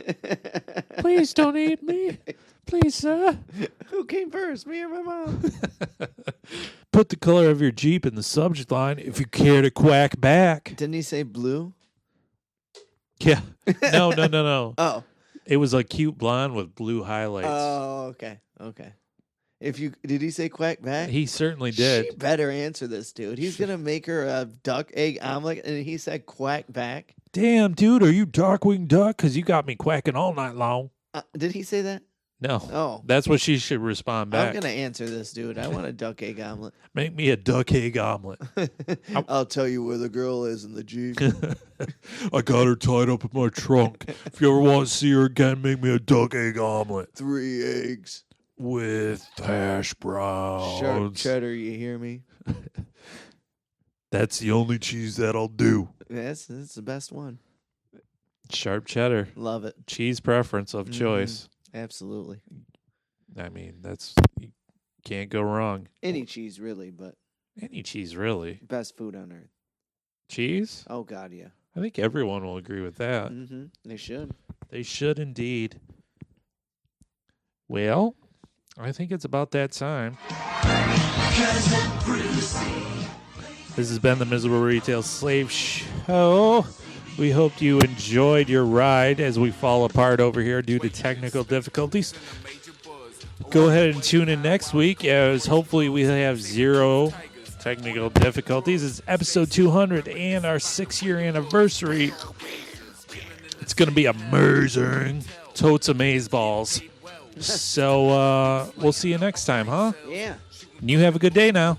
Please don't eat me. Please, sir. Who came first, me or my mom? Put the color of your Jeep in the subject line if you care to quack back. Didn't he say blue? Yeah. No. Oh. It was a cute blonde with blue highlights. Oh, okay. Did he say quack back? He certainly did. She better answer this, dude. He's gonna make her a duck egg omelet, and he said quack back. Damn, dude, are you Darkwing Duck? Because you got me quacking all night long. Did he say that? No. Oh. That's what she should respond back. I'm going to answer this, dude. I want a duck egg omelet. Make me a duck egg omelet. I'll tell you where the girl is in the Jeep. I got her tied up in my trunk. If you ever want to see her again, make me a duck egg omelet. 3 eggs. With hash browns. Sharp cheddar, you hear me? That's the only cheese that I'll do. That's the best one. Sharp cheddar. Love it. Cheese preference of choice. Absolutely. I mean, you can't go wrong. Any cheese, really, but... Any cheese, really. Best food on earth. Cheese? Oh, God, yeah. I think everyone will agree with that. Mm-hmm. They should. They should indeed. Well, I think it's about that time. This has been the Miserable Retail Slave Show. We hope you enjoyed your ride as we fall apart over here due to technical difficulties. Go ahead and tune in next week as hopefully we have 0 technical difficulties. It's episode 200 and our 6-year anniversary. It's going to be amazing. Totes amaze balls. So we'll see you next time, huh? Yeah. You have a good day now.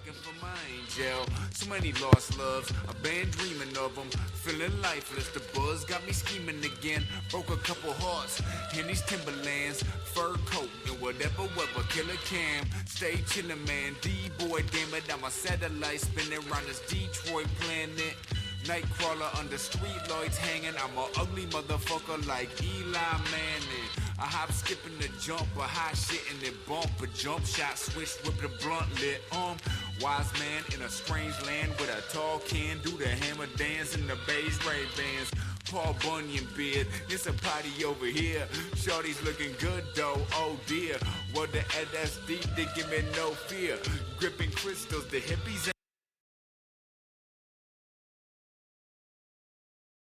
So many lost loves, I've been dreaming of them. Feeling lifeless, the buzz got me scheming again. Broke a couple hearts in these Timberlands. Fur coat and whatever weather, killer cam. Stay chillin', man. D-boy, damn it, I'm a satellite spinning around this Detroit planet. Nightcrawler under street lights hanging. I'm a ugly motherfucker like Eli Manning. I hop, skipping the jump, a hot shit and then bump a jump shot, switch, whip the blunt lit. Wise man in a strange land with a tall can, do the hammer dance in the beige Ray-Bans. Paul Bunyan beard, it's a party over here. Shorty's looking good though, oh dear. What the LSD, they give me no fear. Gripping crystals, the hippies.